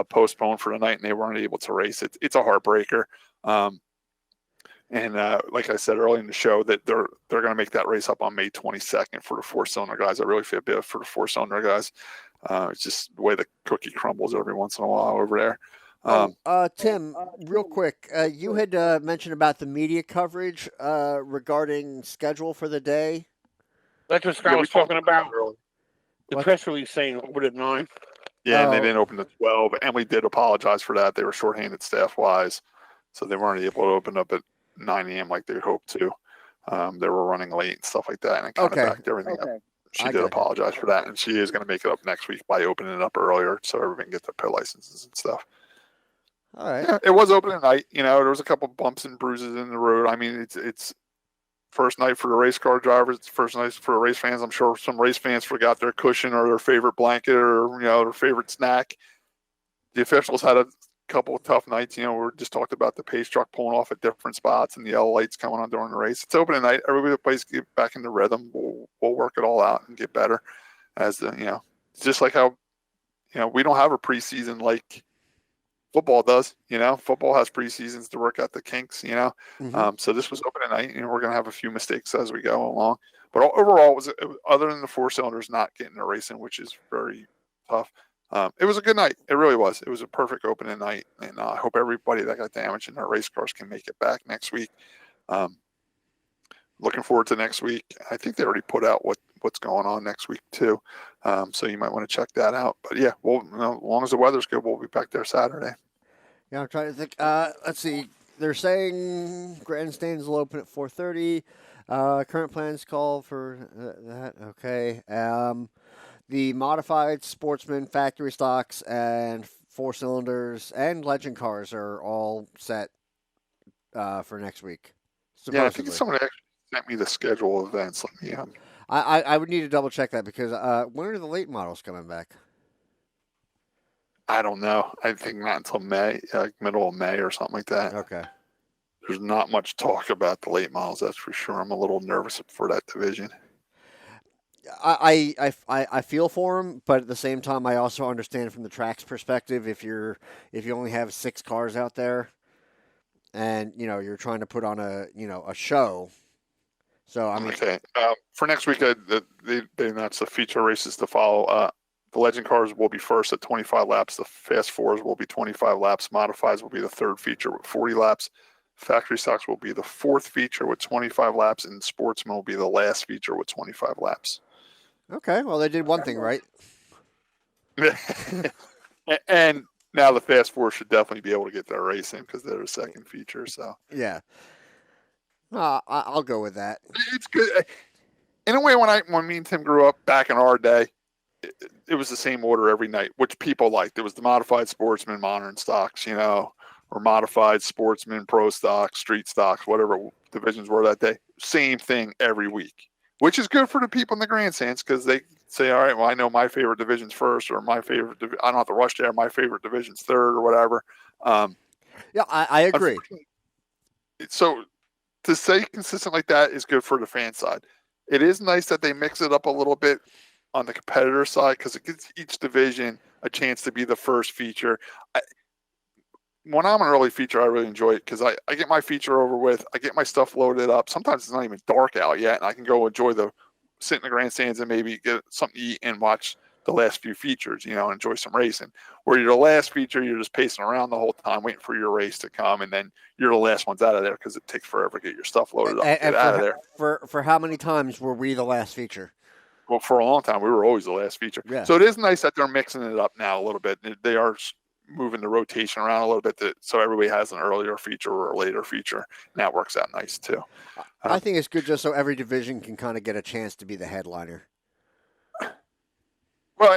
[SPEAKER 3] postponed for the night, and they weren't able to race. It's a heartbreaker. And like I said earlier in the show, that they're going to make that race up on May 22nd for the 4-cylinder guys. I really feel bad for the 4-cylinder guys. It's just the way the cookie crumbles every once in a while over there.
[SPEAKER 5] Tim, real quick, you had mentioned about the media coverage regarding schedule for the day.
[SPEAKER 4] That's what Scott was talking about. The
[SPEAKER 5] What?
[SPEAKER 4] press release saying open at 9.
[SPEAKER 3] Yeah, and they
[SPEAKER 5] Oh.
[SPEAKER 3] didn't open at 12. And we did apologize for that. They were shorthanded staff-wise, so they weren't able to open up at 9 a.m. like they hoped to. They were running late and stuff like that, and it kind
[SPEAKER 5] Okay.
[SPEAKER 3] of backed everything up. She
[SPEAKER 5] I
[SPEAKER 3] did
[SPEAKER 5] get it.
[SPEAKER 3] apologize for that, and she is going to make it up next week by opening it up earlier so everyone can get their pit licenses and stuff.
[SPEAKER 5] All right.
[SPEAKER 3] Yeah, it was open at night. You know, there was a couple bumps and bruises in the road. I mean, it's first night for the race car drivers. It's first night for the race fans. I'm sure some race fans forgot their cushion or their favorite blanket or, their favorite snack. The officials had a couple of tough nights. We just talked about the pace truck pulling off at different spots and the yellow lights coming on during the race. It's open at night. Everybody plays get back into rhythm. We'll work it all out and get better it's just like how, we don't have a preseason like football does. Football has preseasons to work out the kinks,
[SPEAKER 5] Mhm.
[SPEAKER 3] So this was open at night, we're going to have a few mistakes as we go along. But overall, it was other than the four cylinders not getting a racing, which is very tough. It was a good night. It really was. It was a perfect opening night. And I hope everybody that got damaged in their race cars can make it back next week. Looking forward to next week. I think they already put out what's going on next week too. So you might want to check that out. But yeah, as long as the weather's good, we'll be back there Saturday.
[SPEAKER 5] Yeah, I'm trying to think. Let's see. They're saying grandstands will open at 4:30. Current plans call for that. Okay. The modified Sportsman factory stocks and four cylinders and legend cars are all set for next week.
[SPEAKER 3] Yeah, I
[SPEAKER 5] Supposedly.
[SPEAKER 3] think someone actually sent me the schedule of events. Let me.
[SPEAKER 5] I would need to double check that because when are the late models coming back?
[SPEAKER 3] I don't know. I think not until May, like middle of May or something like that.
[SPEAKER 5] Okay.
[SPEAKER 3] There's not much talk about the late models, that's for sure. I'm a little nervous for that division.
[SPEAKER 5] I feel for him, but at the same time, I also understand from the track's perspective. If you only have 6 cars out there, and you're trying to put on a show. So I mean,
[SPEAKER 3] Okay. For next week, they announced the feature races to follow. The legend cars will be first at 25 laps. The fast fours will be 25 laps. Modifieds will be the third feature with 40 laps. Factory stocks will be the fourth feature with 25 laps, and Sportsman will be the last feature with 25 laps.
[SPEAKER 5] okay, well they did one thing right.
[SPEAKER 3] And now the fast four should definitely be able to get their race in because they're the second feature. So
[SPEAKER 5] Yeah. I'll go with that.
[SPEAKER 3] it's good. In a way, when me and Tim grew up back in our day, it was the same order every night, which people liked. It was the modified Sportsman, modern stocks, or modified Sportsman, pro stocks, street stocks, whatever divisions were that day. Same thing every week, which is good for the people in the grandstands because they say, all right, well, I know my favorite division's first, or my favorite, I don't have to rush there. My favorite division's third, or whatever.
[SPEAKER 5] Yeah, I agree.
[SPEAKER 3] So to stay consistent like that is good for the fan side. It is nice that they mix it up a little bit on the competitor side because it gives each division a chance to be the first feature. When I'm an early feature, I really enjoy it because I get my feature over with. I get my stuff loaded up. Sometimes it's not even dark out yet, and I can go sit in the grandstands and maybe get something to eat and watch the last few features, and enjoy some racing. Where you're the last feature, you're just pacing around the whole time, waiting for your race to come, and then you're the last ones out of there because it takes forever to get your stuff loaded up and get out of there.
[SPEAKER 5] For how many times were we the last feature?
[SPEAKER 3] Well, for a long time, we were always the last feature.
[SPEAKER 5] Yeah.
[SPEAKER 3] So it is nice that they're mixing it up now a little bit. They are moving the rotation around a little bit so everybody has an earlier feature or a later feature. And that works out nice, too.
[SPEAKER 5] I think it's good just so every division can kind of get a chance to be the headliner.
[SPEAKER 3] Well,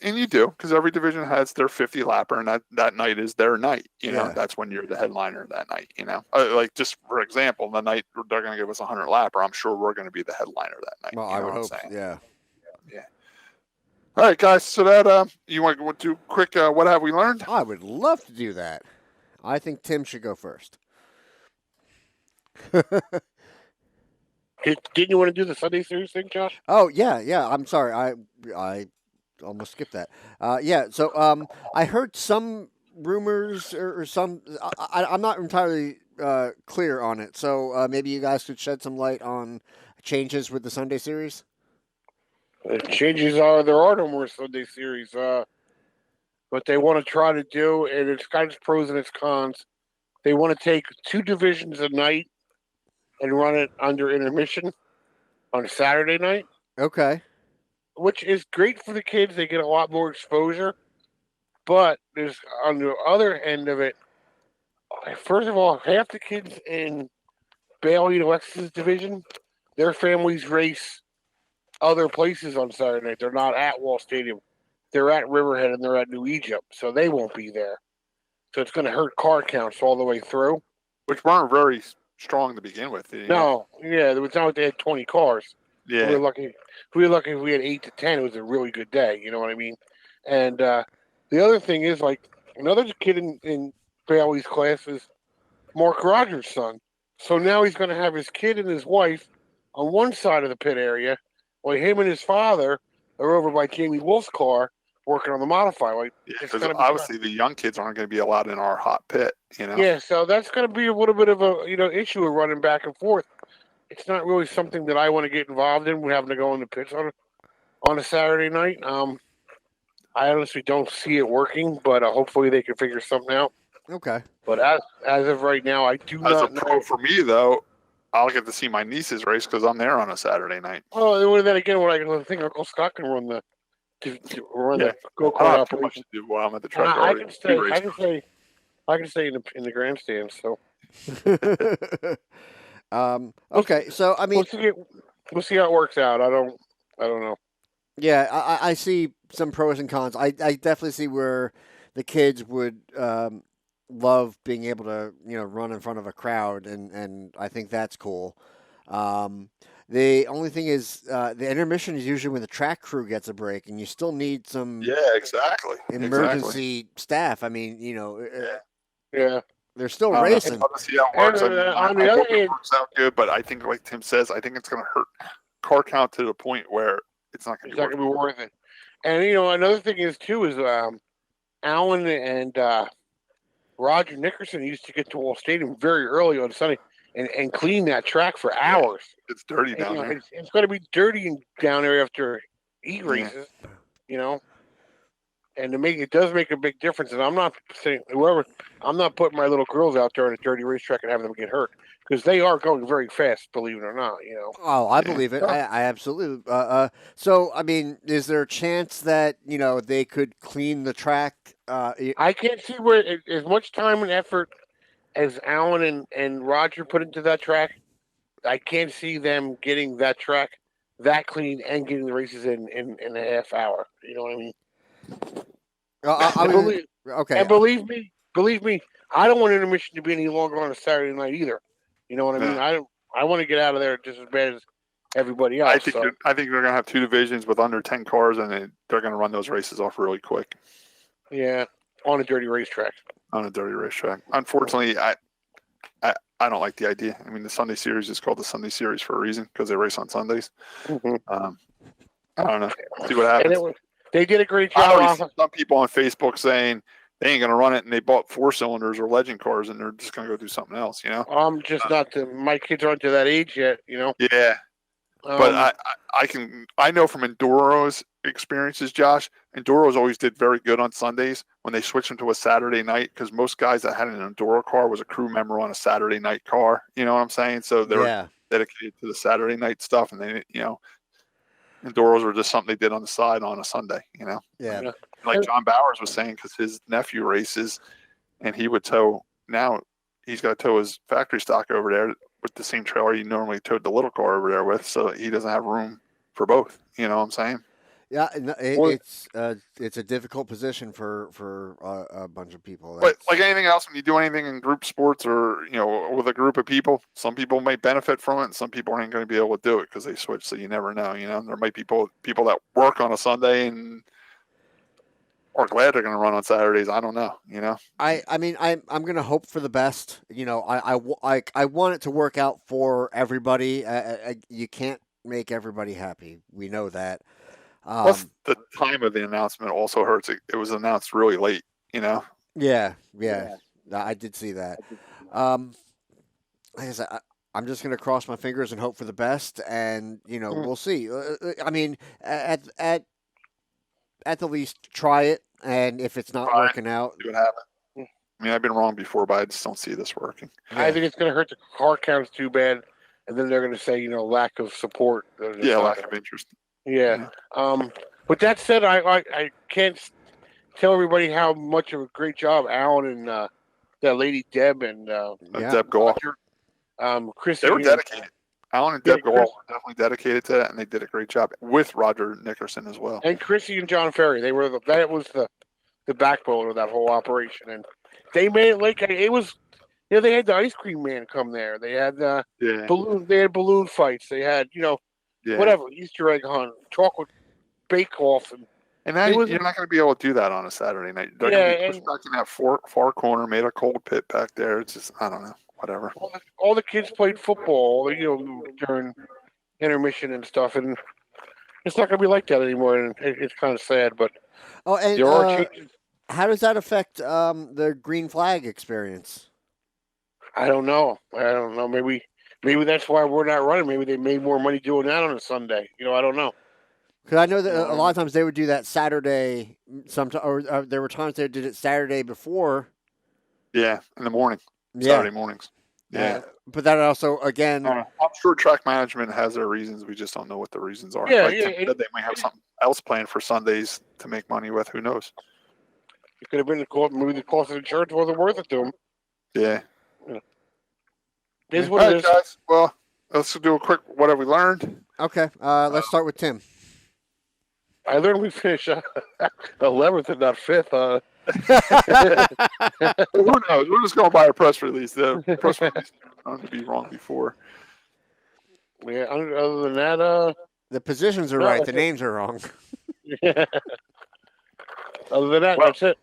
[SPEAKER 3] and you do, because every division has their 50 lapper, and that night is their night. That's when you're the headliner that night. Like just for example, the night they're going to give us 100 lapper, I'm sure we're going to be the headliner that night.
[SPEAKER 5] Well, I would hope. Yeah.
[SPEAKER 3] All right, guys. So that you want to do quick? What have we learned?
[SPEAKER 5] I would love to do that. I think Tim should go first.
[SPEAKER 4] Didn't you want to do the Sunday Series thing, Josh?
[SPEAKER 5] Oh yeah. I'm sorry. I almost skipped that. So I heard some rumors or some. I'm not entirely clear on it. So maybe you guys could shed some light on changes with the Sunday Series.
[SPEAKER 4] The changes are there are no more Sunday Series. What they want to try to do, and it's got its pros and its cons. They want to take 2 divisions a night and run it under intermission on a Saturday night.
[SPEAKER 5] Okay.
[SPEAKER 4] which is great for the kids. They get a lot more exposure. But there's on the other end of it. First of all, half the kids in Bailey and Alexis' division, their families race other places on Saturday night. They're not at Wall Stadium. They're at Riverhead and they're at New Egypt, so they won't be there. So it's going to hurt car counts all the way through.
[SPEAKER 3] Which weren't very strong to begin with.
[SPEAKER 4] No, yeah, it was not like they had 20 cars.
[SPEAKER 3] Yeah.
[SPEAKER 4] We were lucky. If we had 8 to 10. It was a really good day. You know what I mean? And the other thing is, like, another kid in Bailey's class is Mark Rogers' son. So now he's going to have his kid and his wife on one side of the pit area, while him and his father are over by Jamie Wolf's car working on the modified. Like,
[SPEAKER 3] because obviously the young kids aren't going to be allowed in our hot pit,
[SPEAKER 4] Yeah, so that's going to be a little bit of a issue of running back and forth. It's not really something that I want to get involved in. We're having to go in the pits on a Saturday night. I honestly don't see it working, but hopefully they can figure something out.
[SPEAKER 5] Okay.
[SPEAKER 4] But as of right now, I do not know.
[SPEAKER 3] As a pro for me, though, I'll get to see my niece's race because I'm there on a Saturday night.
[SPEAKER 4] Oh, and then again, I think Uncle Scott can run the go-kart
[SPEAKER 3] I don't have too
[SPEAKER 4] operation.
[SPEAKER 3] much to do while I'm at the track.
[SPEAKER 4] I can stay in the grandstand. So
[SPEAKER 5] okay, so I mean,
[SPEAKER 4] we'll see how it works out. I don't know.
[SPEAKER 5] Yeah, I see some pros and cons. I definitely see where the kids would love being able to run in front of a crowd, and I think that's cool. The only thing is the intermission is usually when the track crew gets a break, and you still need some emergency staff. I mean,
[SPEAKER 4] yeah.
[SPEAKER 5] They're still racing.
[SPEAKER 3] I'll see how it works.
[SPEAKER 4] On the other hand,
[SPEAKER 3] it works out good, but I think, like Tim says, I think it's going to hurt car count to the point where it's not going to be
[SPEAKER 4] worth it. And another thing is Alan and Roger Nickerson used to get to Wall Stadium very early on Sunday and clean that track for hours.
[SPEAKER 3] It's dirty down there.
[SPEAKER 4] It's going to be dirty down there after heat races, and it does make a big difference. And I'm not saying I'm not putting my little girls out there on a dirty racetrack and having them get hurt, because they are going very fast, believe it or not.
[SPEAKER 5] Oh, I believe it. I absolutely. So, I mean, is there a chance that they could clean the track?
[SPEAKER 4] I can't see where as much time and effort as Alan and Roger put into that track. I can't see them getting that track that clean and getting the races in a half hour. You know what I mean?
[SPEAKER 5] Okay.
[SPEAKER 4] And believe me, I don't want intermission to be any longer on a Saturday night either. You know what I mean? I want to get out of there just as bad as everybody else.
[SPEAKER 3] I think they're going to have two divisions with under 10 cars, and they're going to run those races off really quick.
[SPEAKER 4] Yeah, on a dirty racetrack.
[SPEAKER 3] On a dirty racetrack. Unfortunately, I don't like the idea. I mean, the Sunday Series is called the Sunday Series for a reason, because they race on Sundays.
[SPEAKER 4] Mm-hmm.
[SPEAKER 3] I don't know. See what happens.
[SPEAKER 4] They did a great
[SPEAKER 3] I already
[SPEAKER 4] job.
[SPEAKER 3] see some people on Facebook saying they ain't going to run it, and they bought 4-cylinders or legend cars, and they're just going to go do something else,
[SPEAKER 4] I'm just my kids aren't to that age yet,
[SPEAKER 3] Yeah. But I know from Enduro's experiences, Josh, Enduro's always did very good on Sundays when they switched them to a Saturday night, because most guys that had an Enduro car was a crew member on a Saturday night car. You know what I'm saying? So they're dedicated to the Saturday night stuff, and they, Enduros were just something they did on the side on a Sunday,
[SPEAKER 5] Yeah.
[SPEAKER 3] Like John Bowers was saying, because his nephew races, and he would tow. Now he's got to tow his factory stock over there with the same trailer he normally towed the little car over there with, so he doesn't have room for both. You know what I'm saying?
[SPEAKER 5] Yeah, it's a difficult position for a bunch of people.
[SPEAKER 3] But like anything else, when you do anything in group sports or with a group of people, some people may benefit from it, and some people aren't going to be able to do it because they switch. So you never know. There might be people that work on a Sunday and are glad they're going to run on Saturdays. I don't know.
[SPEAKER 5] I mean, I'm going to hope for the best. I want it to work out for everybody. You can't make everybody happy. We know that.
[SPEAKER 3] Plus, the time of the announcement also hurts. It was announced really late,
[SPEAKER 5] Yeah. I did see that. Like I said, I'm just going to cross my fingers and hope for the best, and we'll see. I mean, at the least, try it, and if it's not working out,
[SPEAKER 3] see what happens. I mean, I've been wrong before, but I just don't see this working.
[SPEAKER 4] Yeah. I think it's going to hurt the car counts too bad, and then they're going to say, lack of support.
[SPEAKER 3] Lack of interest.
[SPEAKER 4] Yeah. With that said, I can't tell everybody how much of a great job Alan and that lady Deb and
[SPEAKER 3] Deb Gall.
[SPEAKER 4] Chris.
[SPEAKER 3] They were dedicated. Alan and Deb Gall
[SPEAKER 4] Chris,
[SPEAKER 3] were definitely dedicated to that, and they did a great job with Roger Nickerson as well.
[SPEAKER 4] and Chrissy and John Ferry. That was the backbone of that whole operation, and they made it like it was. They had the ice cream man come there. They had balloon. They had balloon fights. They had whatever Easter egg hunt, chocolate bake off,
[SPEAKER 3] and now you're not going to be able to do that on a Saturday night. They're going to be pushed back in that far corner, made a cold pit back there. It's just I don't know, whatever.
[SPEAKER 4] All the kids played football, during intermission and stuff, and it's not going to be like that anymore. And it's kind of sad, but there are changes.
[SPEAKER 5] How does that affect the green flag experience?
[SPEAKER 4] I don't know. Maybe that's why we're not running. Maybe they made more money doing that on a Sunday. I don't know.
[SPEAKER 5] Because I know that a lot of times they would do that Saturday, or there were times they did it Saturday before.
[SPEAKER 3] Yeah, in the morning. Saturday mornings. Yeah.
[SPEAKER 5] But that also, again...
[SPEAKER 3] I'm sure track management has their reasons. We just don't know what the reasons are.
[SPEAKER 4] Yeah,
[SPEAKER 3] Tim said they might have something else planned for Sundays to make money with. Who knows?
[SPEAKER 4] It could have been maybe the cost of insurance wasn't worth it to them.
[SPEAKER 3] Yeah.
[SPEAKER 4] It is what it is.
[SPEAKER 3] Guys. Well, let's do a quick what have we learned?
[SPEAKER 5] Okay. Let's start with Tim.
[SPEAKER 4] I learned we finished 11th and not 5th.
[SPEAKER 3] Who knows? We're just going by a press release. The press release is going to be wrong before.
[SPEAKER 4] Yeah, other than that...
[SPEAKER 5] the positions are right. The names are wrong.
[SPEAKER 4] Yeah. Other than that, that's it.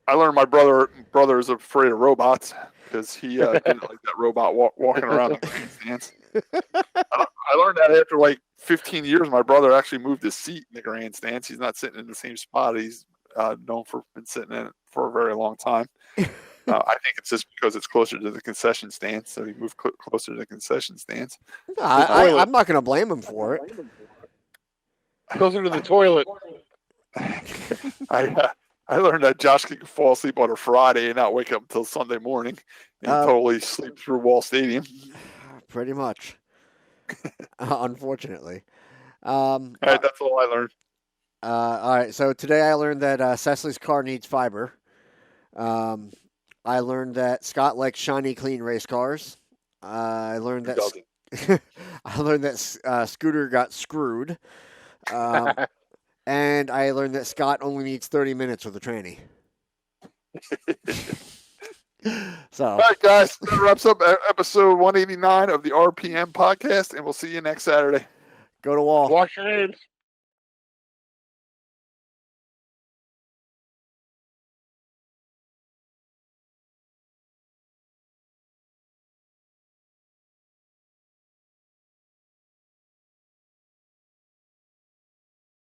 [SPEAKER 3] I learned my brother is afraid of robots because he didn't like that robot walking around the grandstands. I learned that after like 15 years, my brother actually moved his seat in the grandstands. He's not sitting in the same spot. He's known for been sitting in it for a very long time. I think it's just because it's closer to the concession stands, so he moved closer to the concession stands.
[SPEAKER 5] I'm not going to blame him for it.
[SPEAKER 4] Closer to the toilet.
[SPEAKER 3] I learned that Josh could fall asleep on a Friday and not wake up until Sunday morning and totally sleep through Wall Stadium.
[SPEAKER 5] Pretty much. Unfortunately.
[SPEAKER 3] All right, that's all I learned.
[SPEAKER 5] All right, so today I learned that Cecily's car needs fiber. I learned that Scott likes shiny, clean race cars. I learned that Scooter got screwed. And I learned that Scott only needs 30 minutes with a tranny. So,
[SPEAKER 3] all right, guys, that wraps up episode 189 of the RPM podcast, and we'll see you next Saturday.
[SPEAKER 5] Go to Wall.
[SPEAKER 4] Wash your hands.